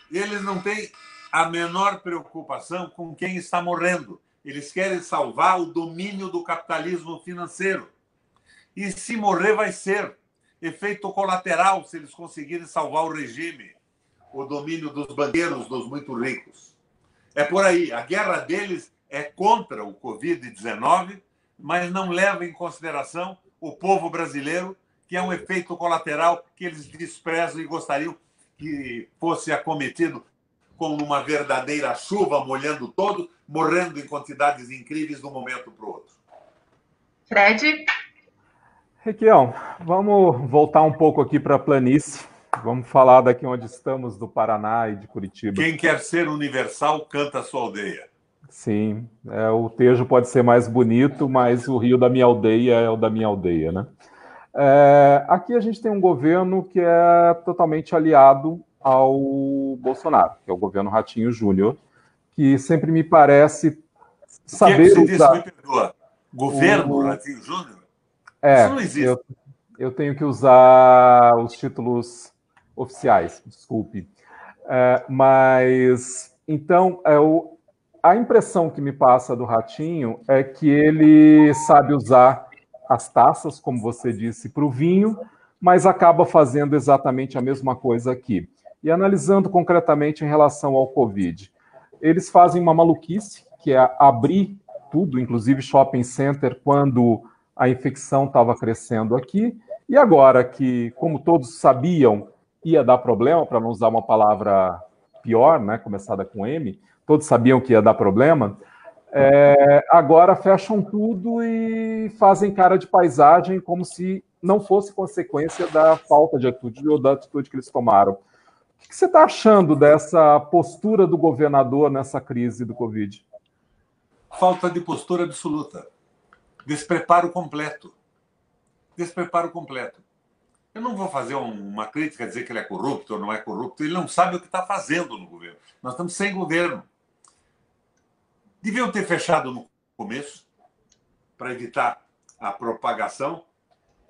Eles não têm a menor preocupação com quem está morrendo. Eles querem salvar o domínio do capitalismo financeiro. E se morrer, vai ser efeito colateral se eles conseguirem salvar o regime, o domínio dos banqueiros, dos muito ricos. É por aí. A guerra deles é contra o Covid-19, mas não leva em consideração o povo brasileiro, que é um efeito colateral que eles desprezam e gostariam que fosse acometido como uma verdadeira chuva, molhando todo, morrendo em quantidades incríveis de um momento para o outro. Fred? Requião, vamos voltar um pouco aqui para a planície. Vamos falar daqui onde estamos, do Paraná e de Curitiba. Quem quer ser universal, canta a sua aldeia. Sim, o Tejo pode ser mais bonito, mas o rio da minha aldeia é o da minha aldeia, né? Aqui a gente tem um governo que é totalmente aliado ao Bolsonaro, que é o governo Ratinho Júnior, que sempre me parece saber... O que você disse? Me perdoa. Governo Ratinho Júnior? Isso não existe. Eu tenho que usar os títulos oficiais, desculpe. Mas, então, a impressão que me passa do Ratinho é que ele sabe usar as taças, como você disse, para o vinho, mas acaba fazendo exatamente a mesma coisa aqui. E analisando concretamente em relação ao Covid, eles fazem uma maluquice, que é abrir tudo, inclusive shopping center, quando a infecção estava crescendo aqui, e agora que, como todos sabiam, ia dar problema, para não usar uma palavra pior, né, começada com M, todos sabiam que ia dar problema, agora fecham tudo e fazem cara de paisagem como se não fosse consequência da falta de atitude ou da atitude que eles tomaram. O que você está achando dessa postura do governador nessa crise do Covid? Falta de postura absoluta. Despreparo completo. Despreparo completo. Eu não vou fazer uma crítica, dizer que ele é corrupto ou não é corrupto. Ele não sabe o que está fazendo no governo. Nós estamos sem governo. Deviam ter fechado no começo para evitar a propagação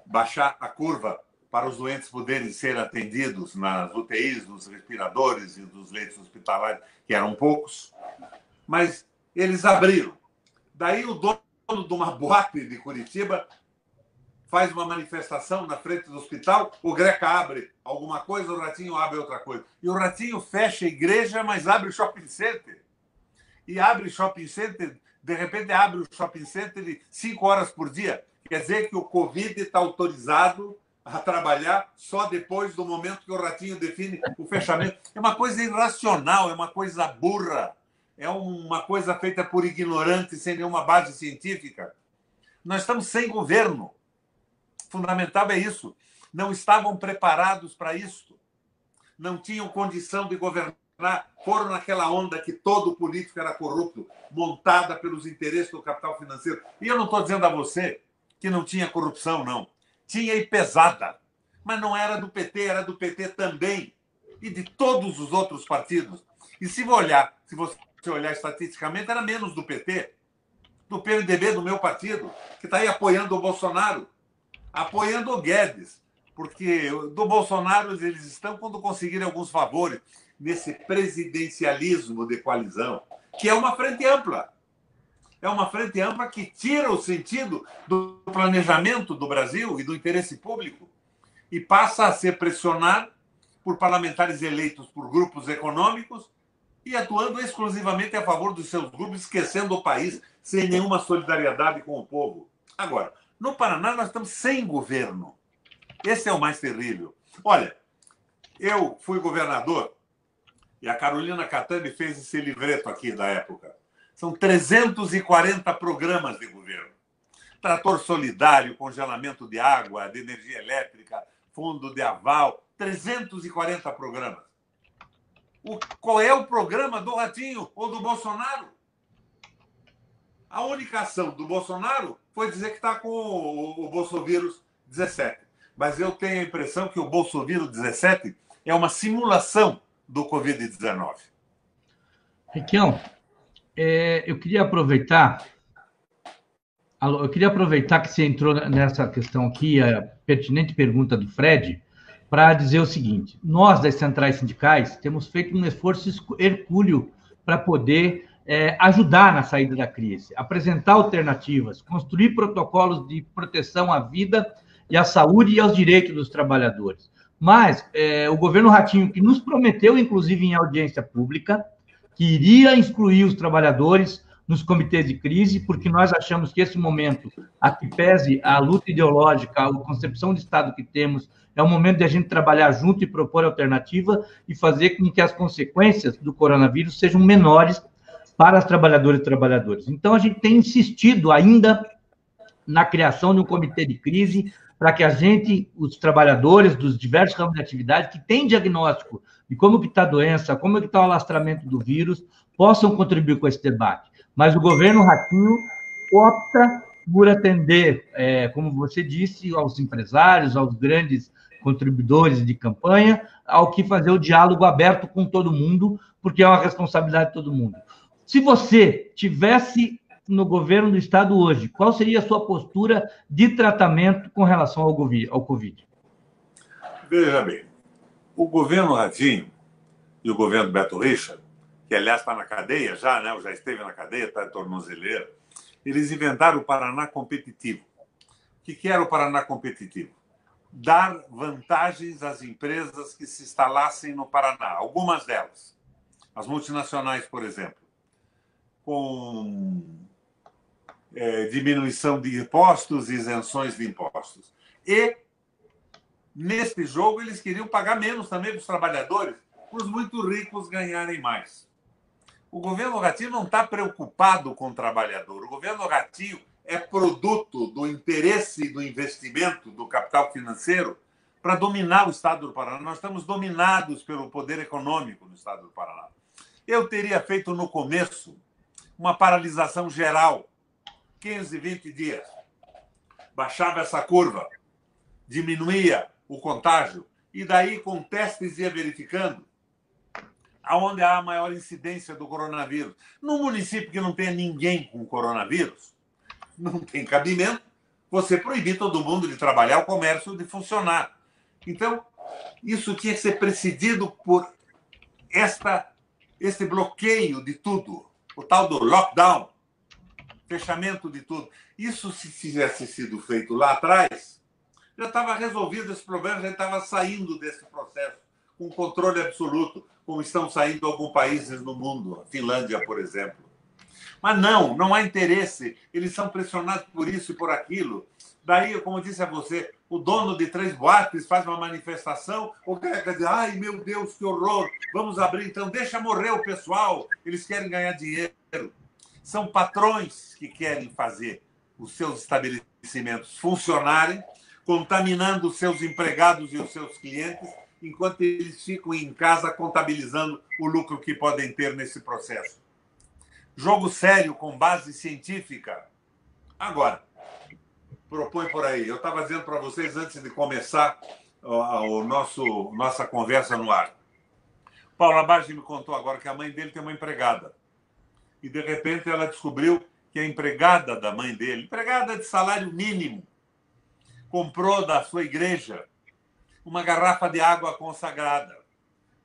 baixar a curva para os doentes poderem ser atendidos nas UTIs, nos respiradores e nos leitos hospitalares, que eram poucos. Mas eles abriram. Daí o dono de uma boate de Curitiba faz uma manifestação na frente do hospital, o Greca abre alguma coisa, o Ratinho abre outra coisa. E o Ratinho fecha a igreja, mas abre o shopping center. E abre shopping center, de repente abre o shopping center 5 horas por dia. Quer dizer que o Covid está autorizado a trabalhar só depois do momento que o Ratinho define o fechamento. É uma coisa irracional, é uma coisa burra, é uma coisa feita por ignorantes, sem nenhuma base científica. Nós estamos sem governo. Fundamental é isso. Não estavam preparados para isso. Não tinham condição de governar. Foram naquela onda que todo político era corrupto, montada pelos interesses do capital financeiro. E eu não estou dizendo a você que não tinha corrupção, não. Tinha e pesada. Mas não era do PT, era do PT também. E de todos os outros partidos. E se você olhar estatisticamente, era menos do PT, do PMDB, do meu partido, que está aí apoiando o Bolsonaro, apoiando o Guedes. Porque do Bolsonaro eles estão quando conseguirem alguns favores nesse presidencialismo de coalizão, que é uma frente ampla. É uma frente ampla que tira o sentido do planejamento do Brasil e do interesse público e passa a ser pressionado por parlamentares eleitos por grupos econômicos e atuando exclusivamente a favor dos seus grupos, esquecendo o país, sem nenhuma solidariedade com o povo. Agora, no Paraná nós estamos sem governo. Esse é o mais terrível. Olha, eu fui governador e a Carolina Catani fez esse livreto aqui da época. São 340 programas de governo. Trator solidário, congelamento de água, de energia elétrica, fundo de aval, 340 programas. Qual é o programa do Ratinho ou do Bolsonaro? A única ação do Bolsonaro foi dizer que está com o Bolsovírus 17. Mas eu tenho a impressão que o Bolsovírus 17 é uma simulação do Covid-19. Requião, eu queria aproveitar que você entrou nessa questão aqui, a pertinente pergunta do Fred, para dizer o seguinte: nós, das centrais sindicais, temos feito um esforço hercúleo para poder ajudar na saída da crise, apresentar alternativas, construir protocolos de proteção à vida e à saúde e aos direitos dos trabalhadores. Mas o governo Ratinho, que nos prometeu, inclusive em audiência pública, que iria incluir os trabalhadores nos comitês de crise, porque nós achamos que esse momento, a que pese a luta ideológica, a concepção de Estado que temos, é o momento de a gente trabalhar junto e propor alternativa e fazer com que as consequências do coronavírus sejam menores para as trabalhadoras e trabalhadores. Então, a gente tem insistido ainda na criação de um comitê de crise para que a gente, os trabalhadores dos diversos ramos de atividade que têm diagnóstico de como que está a doença, como que está o alastramento do vírus, possam contribuir com esse debate. Mas o governo Ratinho opta por atender, como você disse, aos empresários, aos grandes contribuidores de campanha, ao que fazer o diálogo aberto com todo mundo, porque é uma responsabilidade de todo mundo. Se você tivesse no governo do Estado hoje, qual seria a sua postura de tratamento com relação ao Covid? Veja bem, o governo Ratinho e o governo Beto Richa, que aliás está na cadeia já, né? Já esteve na cadeia, está de tornozeleira, eles inventaram o Paraná competitivo. O que era o Paraná competitivo? Dar vantagens às empresas que se instalassem no Paraná, algumas delas. As multinacionais, por exemplo, com diminuição de impostos, isenções de impostos. E, nesse jogo, eles queriam pagar menos também para os trabalhadores, para os muito ricos ganharem mais. O governo Ratinho não está preocupado com o trabalhador. O governo Ratinho é produto do interesse e do investimento do capital financeiro para dominar o Estado do Paraná. Nós estamos dominados pelo poder econômico no Estado do Paraná. Eu teria feito no começo uma paralisação geral, 15, 20 dias. Baixava essa curva, diminuía o contágio, e daí, com testes, ia verificando aonde há a maior incidência do coronavírus. Num município que não tenha ninguém com coronavírus, não tem cabimento você proibir todo mundo de trabalhar, o comércio de funcionar. Então, isso tinha que ser precedido por esse bloqueio de tudo, o tal do lockdown, fechamento de tudo. Isso, se tivesse sido feito lá atrás, já estava resolvido esse problema, já estava saindo desse processo com controle absoluto, como estão saindo alguns países no mundo, a Finlândia, por exemplo. Mas não há interesse, eles são pressionados por isso e por aquilo. Daí, como eu disse a você, o dono de 3 boates faz uma manifestação, o cara quer dizer, ai meu Deus, que horror, vamos abrir então, deixa morrer o pessoal, eles querem ganhar dinheiro. São patrões que querem fazer os seus estabelecimentos funcionarem, contaminando os seus empregados e os seus clientes, enquanto eles ficam em casa contabilizando o lucro que podem ter nesse processo. Jogo sério, com base científica. Agora, propõe por aí. Eu estava dizendo para vocês, antes de começar nossa conversa no ar. Paula Barge me contou agora que a mãe dele tem uma empregada. E, de repente, ela descobriu que a empregada da mãe dele, empregada de salário mínimo, comprou da sua igreja uma garrafa de água consagrada.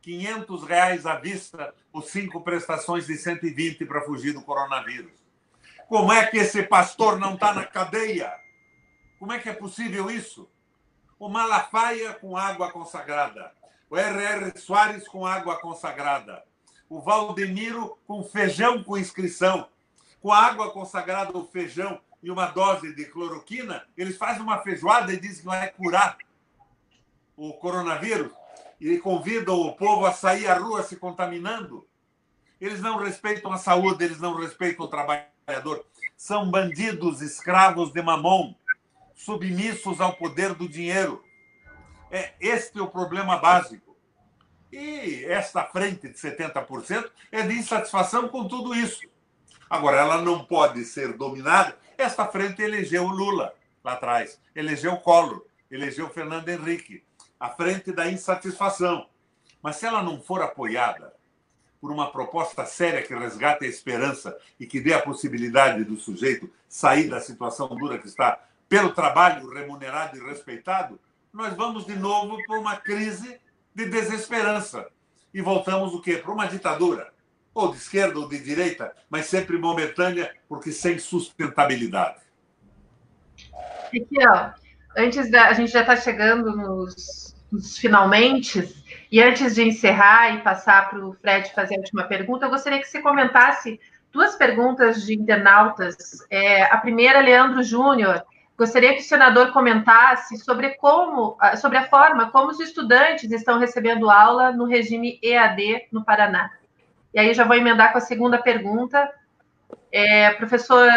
R$500 à vista, por 5 prestações de 120 para fugir do coronavírus. Como é que esse pastor não está na cadeia? Como é que é possível isso? O Malafaia com água consagrada. O R.R. Soares com água consagrada. O Valdemiro com feijão com inscrição. Com água consagrada, o feijão e uma dose de cloroquina, eles fazem uma feijoada e dizem que vai curar o coronavírus e convidam o povo a sair à rua se contaminando. Eles não respeitam a saúde, eles não respeitam o trabalhador. São bandidos, escravos de Mamon, submissos ao poder do dinheiro. Este é o problema básico. E esta frente de 70% é de insatisfação com tudo isso. Agora, ela não pode ser dominada. Esta frente elegeu o Lula lá atrás, elegeu o Collor, elegeu o Fernando Henrique, a frente da insatisfação. Mas se ela não for apoiada por uma proposta séria que resgate a esperança e que dê a possibilidade do sujeito sair da situação dura que está pelo trabalho remunerado e respeitado, nós vamos de novo para uma crise de desesperança. E voltamos o quê? Para uma ditadura. Ou de esquerda ou de direita, mas sempre momentânea, porque sem sustentabilidade. Aqui, ó, a gente já está chegando nos finalmente, e antes de encerrar e passar para o Fred fazer a última pergunta, eu gostaria que você comentasse 2 perguntas de internautas. A primeira, Leandro Júnior, gostaria que o senador comentasse sobre a forma como os estudantes estão recebendo aula no regime EAD no Paraná. E aí já vou emendar com a segunda pergunta. Professor,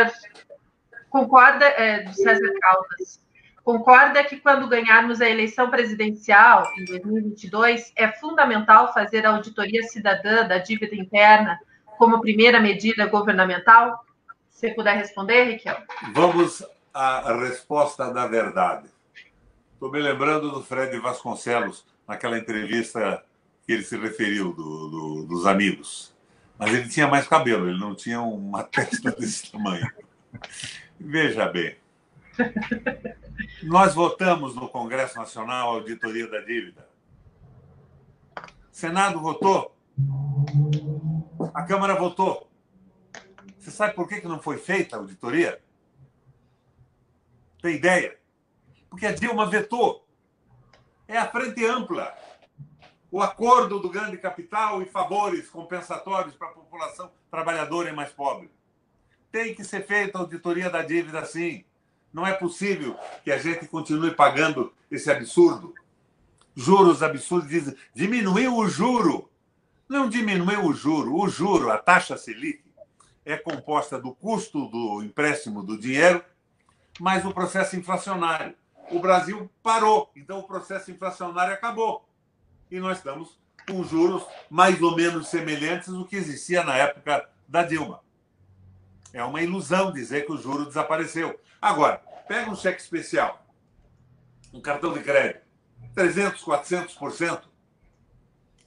concorda, de César Caldas, concorda que quando ganharmos a eleição presidencial em 2022, é fundamental fazer a auditoria cidadã da dívida interna como primeira medida governamental? Se você puder responder, Riquel. Vamos à resposta da verdade. Estou me lembrando do Fred Vasconcelos, naquela entrevista que ele se referiu dos amigos. Mas ele tinha mais cabelo, ele não tinha uma testa desse tamanho. Veja bem, nós votamos no Congresso Nacional a auditoria da dívida. O Senado votou. A Câmara votou. Você sabe por que não foi feita a auditoria? Tem ideia? Porque a Dilma vetou. É a frente ampla. O acordo do grande capital e favores compensatórios para a população trabalhadora e mais pobre. Tem que ser feita a auditoria da dívida, sim. Não é possível que a gente continue pagando esse absurdo. Juros absurdos, dizem, diminuiu o juro. Não diminuiu o juro. O juro, a taxa Selic, é composta do custo do empréstimo do dinheiro, mais o processo inflacionário. O Brasil parou, então o processo inflacionário acabou. E nós estamos com juros mais ou menos semelhantes ao que existia na época da Dilma. É uma ilusão dizer que o juro desapareceu. Agora, pega um cheque especial, um cartão de crédito, 300%, 400%.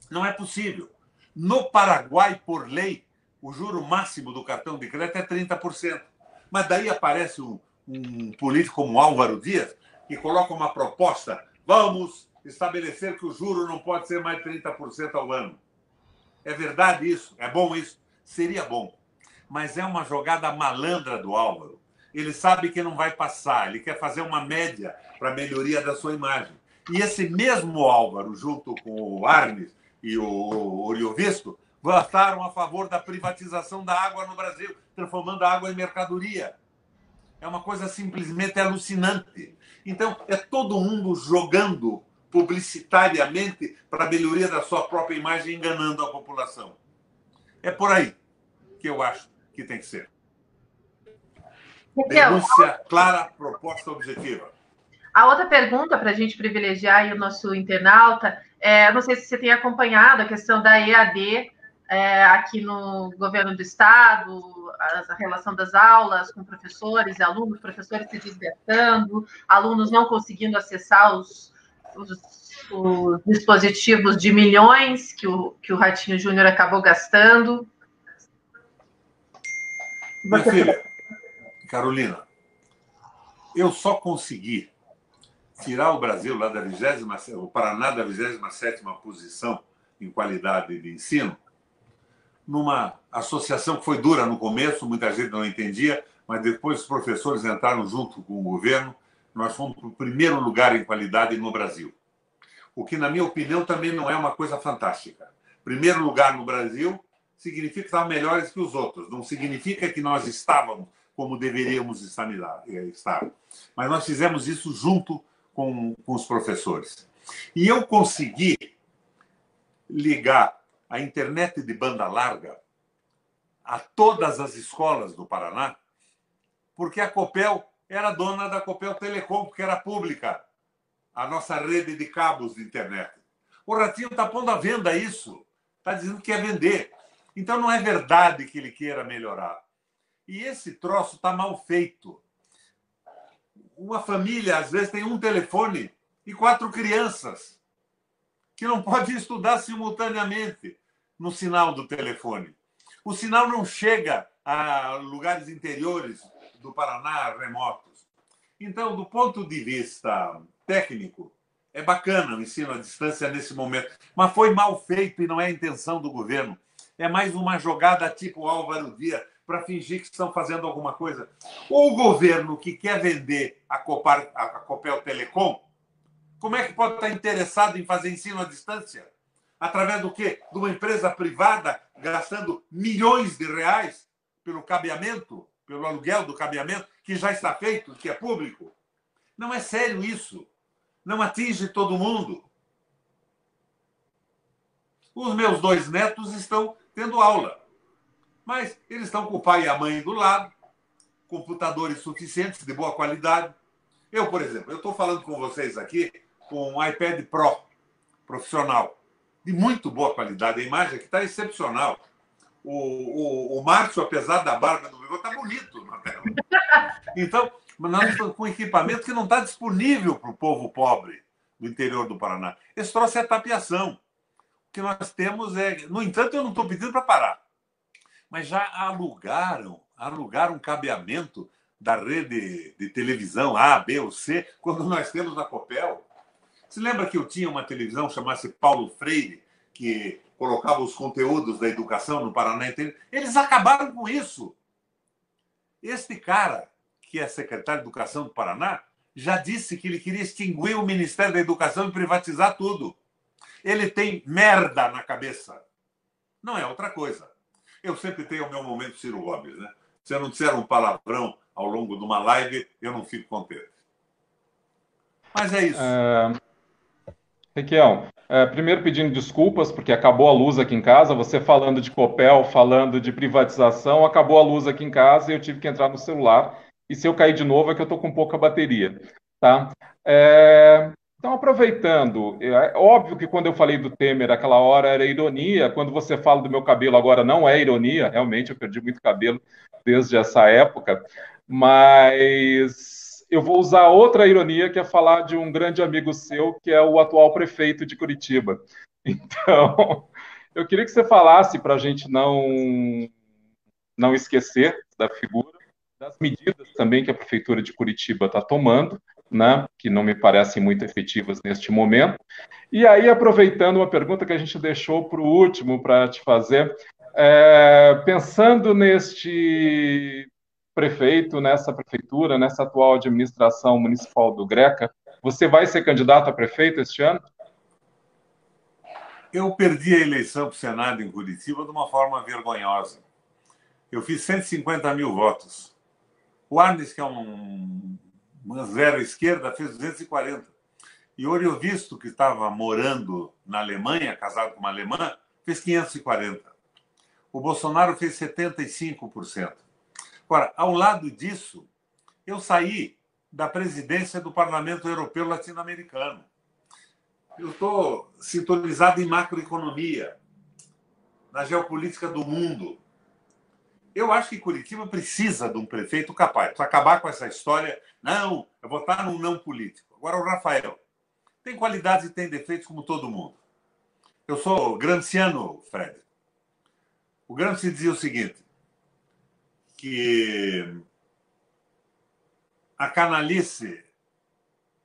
Não é possível. No Paraguai, por lei, o juro máximo do cartão de crédito é 30%. Mas daí aparece um um político como Álvaro Dias, que coloca uma proposta, vamos estabelecer que o juro não pode ser mais de 30% ao ano. É verdade isso? É bom isso? Seria bom. Mas é uma jogada malandra do Álvaro. Ele sabe que não vai passar, ele quer fazer uma média para a melhoria da sua imagem. E esse mesmo Álvaro, junto com o Arnes e o Oriovisto, votaram a favor da privatização da água no Brasil, transformando a água em mercadoria. É uma coisa simplesmente alucinante. Então, é todo mundo jogando publicitariamente para a melhoria da sua própria imagem, enganando a população. É por aí que eu acho que tem que ser. Denúncia clara, proposta objetiva. A outra pergunta, para a gente privilegiar aí o nosso internauta, não sei se você tem acompanhado a questão da EAD aqui no governo do Estado, a relação das aulas com professores e alunos, professores se despertando, alunos não conseguindo acessar os dispositivos de milhões que o Ratinho Júnior acabou gastando. Minha filha, Carolina, eu só consegui tirar o Brasil lá o Paraná da 27ª posição em qualidade de ensino, numa associação que foi dura no começo, muita gente não entendia, mas depois os professores entraram junto com o governo, nós fomos para o primeiro lugar em qualidade no Brasil. O que, na minha opinião, também não é uma coisa fantástica. Primeiro lugar no Brasil significa que estavam melhores que os outros, não significa que nós estávamos como deveríamos estar. Mas nós fizemos isso junto com os professores. E eu consegui ligar a internet de banda larga a todas as escolas do Paraná, porque a Copel era dona da Copel Telecom, porque era pública, a nossa rede de cabos de internet. O Ratinho está pondo à venda isso, está dizendo que quer vender. Então não é verdade que ele queira melhorar. E esse troço está mal feito. Uma família, às vezes, tem um telefone e 4 crianças que não podem estudar simultaneamente no sinal do telefone. O sinal não chega a lugares interiores do Paraná remotos. Então, do ponto de vista técnico, é bacana o ensino à distância nesse momento, mas foi mal feito e não é a intenção do governo. É mais uma jogada tipo Álvaro Dias para fingir que estão fazendo alguma coisa. O governo que quer vender a Copel Telecom, como é que pode estar interessado em fazer ensino à distância? Através do quê? De uma empresa privada gastando milhões de reais pelo cabeamento, pelo aluguel do cabeamento, que já está feito, que é público. Não é sério isso. Não atinge todo mundo. Os meus 2 netos estão tendo aula, mas eles estão com o pai e a mãe do lado, computadores suficientes, de boa qualidade. Eu, por exemplo, eu estou falando com vocês aqui com um iPad Pro profissional, de muito boa qualidade. A imagem aqui está excepcional. O Márcio, apesar da barba do bigode, está bonito na tela. Então, nós estamos com equipamento que não está disponível para o povo pobre do interior do Paraná. Esse troço é tapiação. O que nós temos é... No entanto, eu não estou pedindo para parar, mas já alugaram cabeamento da rede de televisão A, B ou C, quando nós temos na Copel. Você lembra que eu tinha uma televisão chamada Paulo Freire, que colocava os conteúdos da educação no Paraná inteiro? Eles acabaram com isso. Este cara, que é secretário de Educação do Paraná, já disse que ele queria extinguir o Ministério da Educação e privatizar tudo. Ele tem merda na cabeça. Não é outra coisa. Eu sempre tenho o meu momento Ciro Gomes, né? Se eu não disser um palavrão ao longo de uma live, eu não fico contente. Mas é isso. Requião, primeiro pedindo desculpas, porque acabou a luz aqui em casa, você falando de Copel, falando de privatização, acabou a luz aqui em casa e eu tive que entrar no celular, e se eu cair de novo é que eu estou com pouca bateria, tá? Então, aproveitando, é óbvio que quando eu falei do Temer aquela hora era ironia, quando você fala do meu cabelo agora não é ironia, realmente eu perdi muito cabelo desde essa época, mas eu vou usar outra ironia, que é falar de um grande amigo seu, que é o atual prefeito de Curitiba. Então, eu queria que você falasse, para a gente não esquecer da figura, das medidas também que a Prefeitura de Curitiba está tomando, né, que não me parecem muito efetivas neste momento. E aí, aproveitando uma pergunta que a gente deixou para o último para te fazer, pensando neste prefeito, nessa prefeitura, nessa atual administração municipal do Greca, você vai ser candidato a prefeito este ano? Eu perdi a eleição para o Senado em Curitiba de uma forma vergonhosa. Eu fiz 150 mil votos. O Arnes, que é uma zero esquerda, fez 240. E o Oriovisto, que estava morando na Alemanha, casado com uma alemã, fez 540. O Bolsonaro fez 75%. Agora, ao lado disso, eu saí da presidência do Parlamento Europeu Latino-Americano. Eu estou sintonizado em macroeconomia, na geopolítica do mundo. Eu acho que Curitiba precisa de um prefeito capaz. Precisa acabar com essa história. Não, eu vou votar num não político. Agora, o Rafael tem qualidades e tem defeitos como todo mundo. Eu sou gramsciano, Fred. O Gramsci dizia o seguinte, que a canalice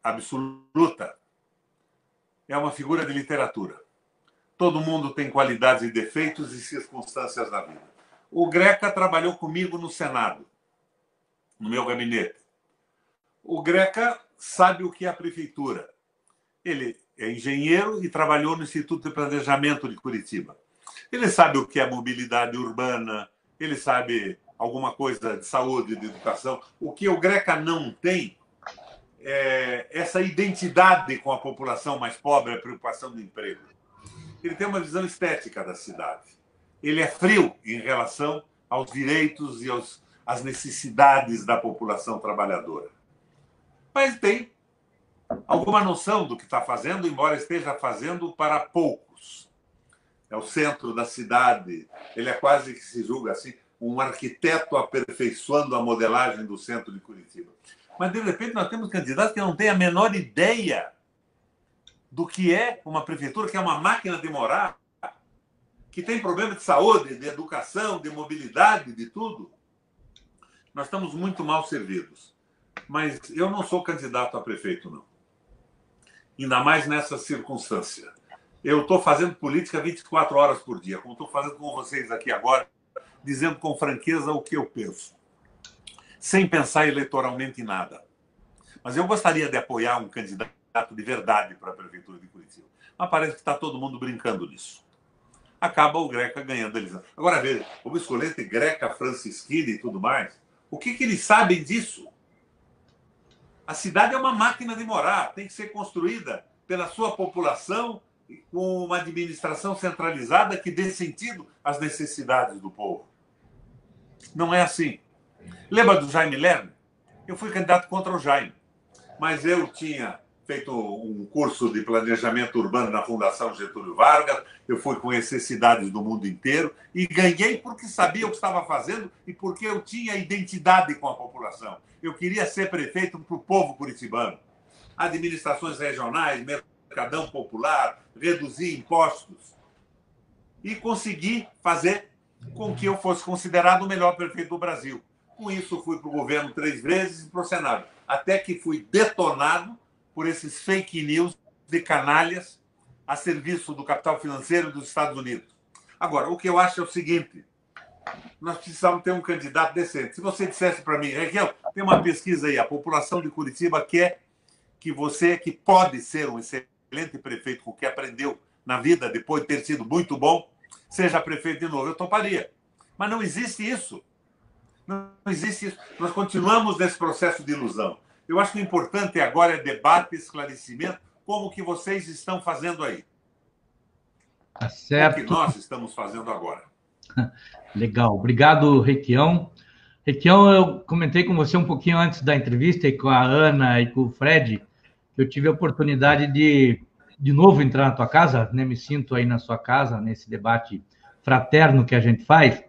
absoluta é uma figura de literatura. Todo mundo tem qualidades e defeitos e circunstâncias na vida. O Greca trabalhou comigo no Senado, no meu gabinete. O Greca sabe o que é a prefeitura. Ele é engenheiro e trabalhou no Instituto de Planejamento de Curitiba. Ele sabe o que é mobilidade urbana, ele sabe alguma coisa de saúde, de educação. O que o Greca não tem é essa identidade com a população mais pobre, a preocupação do emprego. Ele tem uma visão estética da cidade. Ele é frio em relação aos direitos e às necessidades da população trabalhadora. Mas tem alguma noção do que está fazendo, embora esteja fazendo para poucos. É o centro da cidade. Ele é quase que se julga assim, um arquiteto aperfeiçoando a modelagem do centro de Curitiba. Mas, de repente, nós temos candidatos que não têm a menor ideia do que é uma prefeitura, que é uma máquina de morar, que tem problema de saúde, de educação, de mobilidade, de tudo. Nós estamos muito mal servidos. Mas eu não sou candidato a prefeito, não. Ainda mais nessa circunstância. Eu estou fazendo política 24 horas por dia, como estou fazendo com vocês aqui agora, dizendo com franqueza o que eu penso, sem pensar eleitoralmente em nada. Mas eu gostaria de apoiar um candidato de verdade para a Prefeitura de Curitiba. Mas parece que está todo mundo brincando nisso. Acaba o Greca ganhando a eleição. Agora, veja, vamos escolher entre Greca, Francisquini e tudo mais. O que eles sabem disso? A cidade é uma máquina de morar, tem que ser construída pela sua população com uma administração centralizada que dê sentido às necessidades do povo. Não é assim. Lembra do Jaime Lerner? Eu fui candidato contra o Jaime, mas eu tinha feito um curso de planejamento urbano na Fundação Getúlio Vargas, eu fui conhecer cidades do mundo inteiro e ganhei porque sabia o que estava fazendo e porque eu tinha identidade com a população. Eu queria ser prefeito para o povo curitibano. Administrações regionais, mercadão popular, reduzir impostos. E consegui fazer com que eu fosse considerado o melhor prefeito do Brasil. Com isso, fui para o governo 3 vezes e para o Senado. Até que fui detonado por esses fake news de canalhas a serviço do capital financeiro dos Estados Unidos. Agora, o que eu acho é o seguinte, nós precisamos ter um candidato decente. Se você dissesse para mim, Raquel, tem uma pesquisa aí, a população de Curitiba quer que você, que pode ser um excelente prefeito com o que aprendeu na vida, depois de ter sido muito bom, seja prefeito de novo, eu toparia. Mas não existe isso. Não existe isso. Nós continuamos nesse processo de ilusão. Eu acho que o importante agora é debate, esclarecimento, como que vocês estão fazendo aí. Tá certo. O que nós estamos fazendo agora. Legal. Obrigado, Requião. Requião, eu comentei com você um pouquinho antes da entrevista, e com a Ana e com o Fred, que eu tive a oportunidade de novo entrar na tua casa, né? Me sinto aí na sua casa, nesse debate fraterno que a gente faz.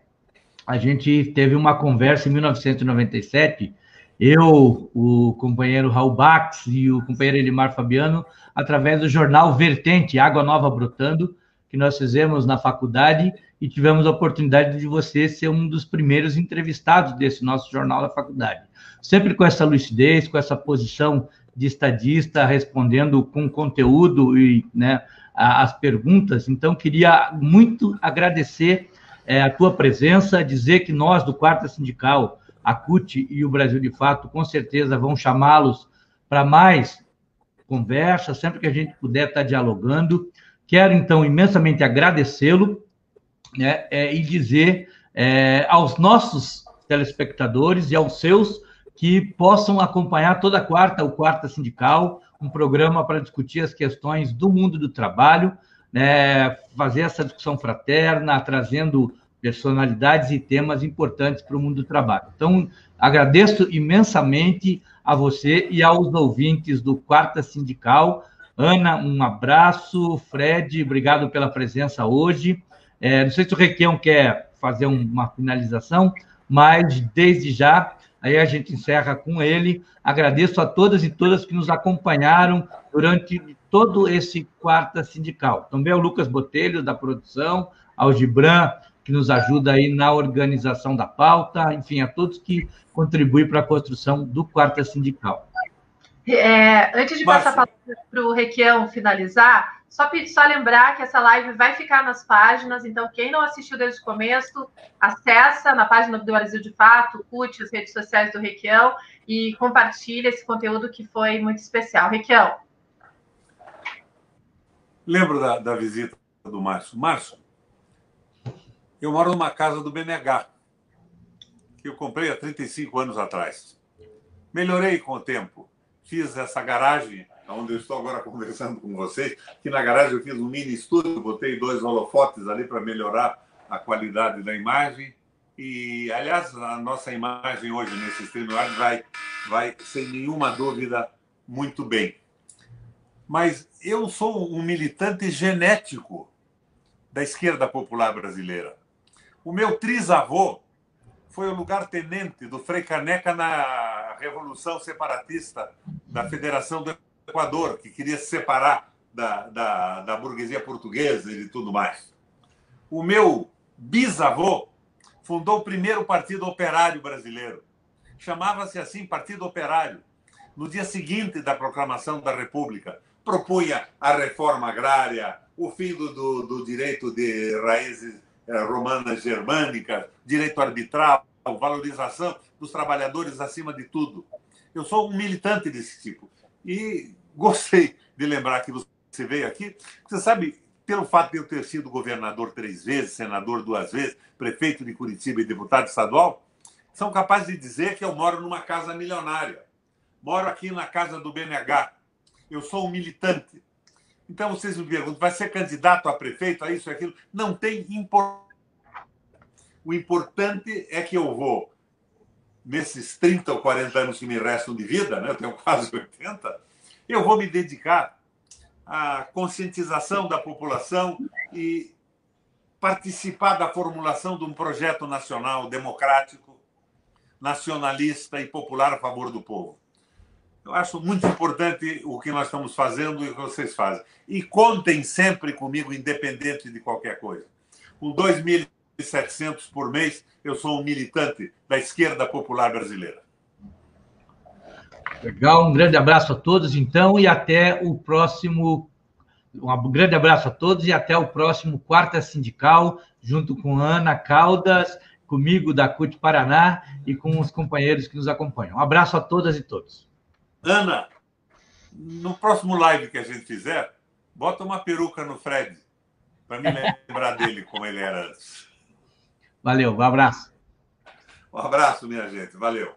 A gente teve uma conversa em 1997, eu, o companheiro Raul Bax e o companheiro Elimar Fabiano, através do jornal Vertente, Água Nova Brotando, que nós fizemos na faculdade e tivemos a oportunidade de você ser um dos primeiros entrevistados desse nosso jornal da faculdade. Sempre com essa lucidez, com essa posição de estadista, respondendo com conteúdo e, né, as perguntas. Então, queria muito agradecer a tua presença, dizer que nós, do Quarta Sindical, a CUT e o Brasil de Fato, com certeza vão chamá-los para mais conversa, sempre que a gente puder estar dialogando. Quero, então, imensamente agradecê-lo, né, e dizer aos nossos telespectadores e aos seus que possam acompanhar toda quarta o Quarta Sindical, um programa para discutir as questões do mundo do trabalho, né, fazer essa discussão fraterna, trazendo personalidades e temas importantes para o mundo do trabalho. Então, agradeço imensamente a você e aos ouvintes do Quarta Sindical. Ana, um abraço. Fred, obrigado pela presença hoje. Não sei se o Requião quer fazer uma finalização, mas, desde já, aí a gente encerra com ele. Agradeço a todas e todas que nos acompanharam durante todo esse Quarta Sindical. Também ao Lucas Botelho, da produção, ao Gibran, que nos ajuda aí na organização da pauta, enfim, a todos que contribuem para a construção do Quarta Sindical. Antes de passar a palavra para o Requião finalizar, só lembrar que essa live vai ficar nas páginas, então quem não assistiu desde o começo, acessa na página do Brasil de Fato, curte as redes sociais do Requião e compartilha esse conteúdo que foi muito especial. Requião. Lembro da visita do Márcio. Márcio, eu moro numa casa do BNH, que eu comprei há 35 anos atrás. Melhorei com o tempo. Fiz essa garagem, onde eu estou agora conversando com vocês, que na garagem eu fiz um mini estúdio, botei 2 holofotes ali para melhorar a qualidade da imagem. E, aliás, a nossa imagem hoje nesse StreamYard vai, sem nenhuma dúvida, muito bem. Mas eu sou um militante genético da esquerda popular brasileira. O meu trisavô foi o lugar-tenente do Frei Caneca na Revolução Separatista da Federação do Equador, que queria se separar da burguesia portuguesa e de tudo mais. O meu bisavô fundou o primeiro Partido Operário Brasileiro. Chamava-se assim Partido Operário. No dia seguinte da proclamação da República, propunha a reforma agrária, o fim do direito de raízes romanas germânicas, direito arbitral, valorização dos trabalhadores acima de tudo. Eu sou um militante desse tipo. E gostei de lembrar que você veio aqui. Você sabe, pelo fato de eu ter sido governador 3 vezes, senador 2 vezes, prefeito de Curitiba e deputado estadual, são capazes de dizer que eu moro numa casa milionária. Moro aqui na casa do BNH. Eu sou um militante. Então, vocês me perguntam, vai ser candidato a prefeito, a isso e aquilo? Não tem importância. O importante é que eu vou, nesses 30 ou 40 anos que me restam de vida, né? Eu tenho quase 80, eu vou me dedicar à conscientização da população e participar da formulação de um projeto nacional democrático, nacionalista e popular a favor do povo. Eu acho muito importante o que nós estamos fazendo e o que vocês fazem. E contem sempre comigo, independente de qualquer coisa. Com 2.700 por mês, eu sou um militante da esquerda popular brasileira. Legal, um grande abraço a todos, então, e até o próximo... Um grande abraço a todos e até o próximo Quarta Sindical, junto com Ana Caldas, comigo da CUT Paraná e com os companheiros que nos acompanham. Um abraço a todas e todos. Ana, no próximo live que a gente fizer, bota uma peruca no Fred, para me lembrar dele como ele era antes. Valeu, um abraço. Um abraço, minha gente. Valeu.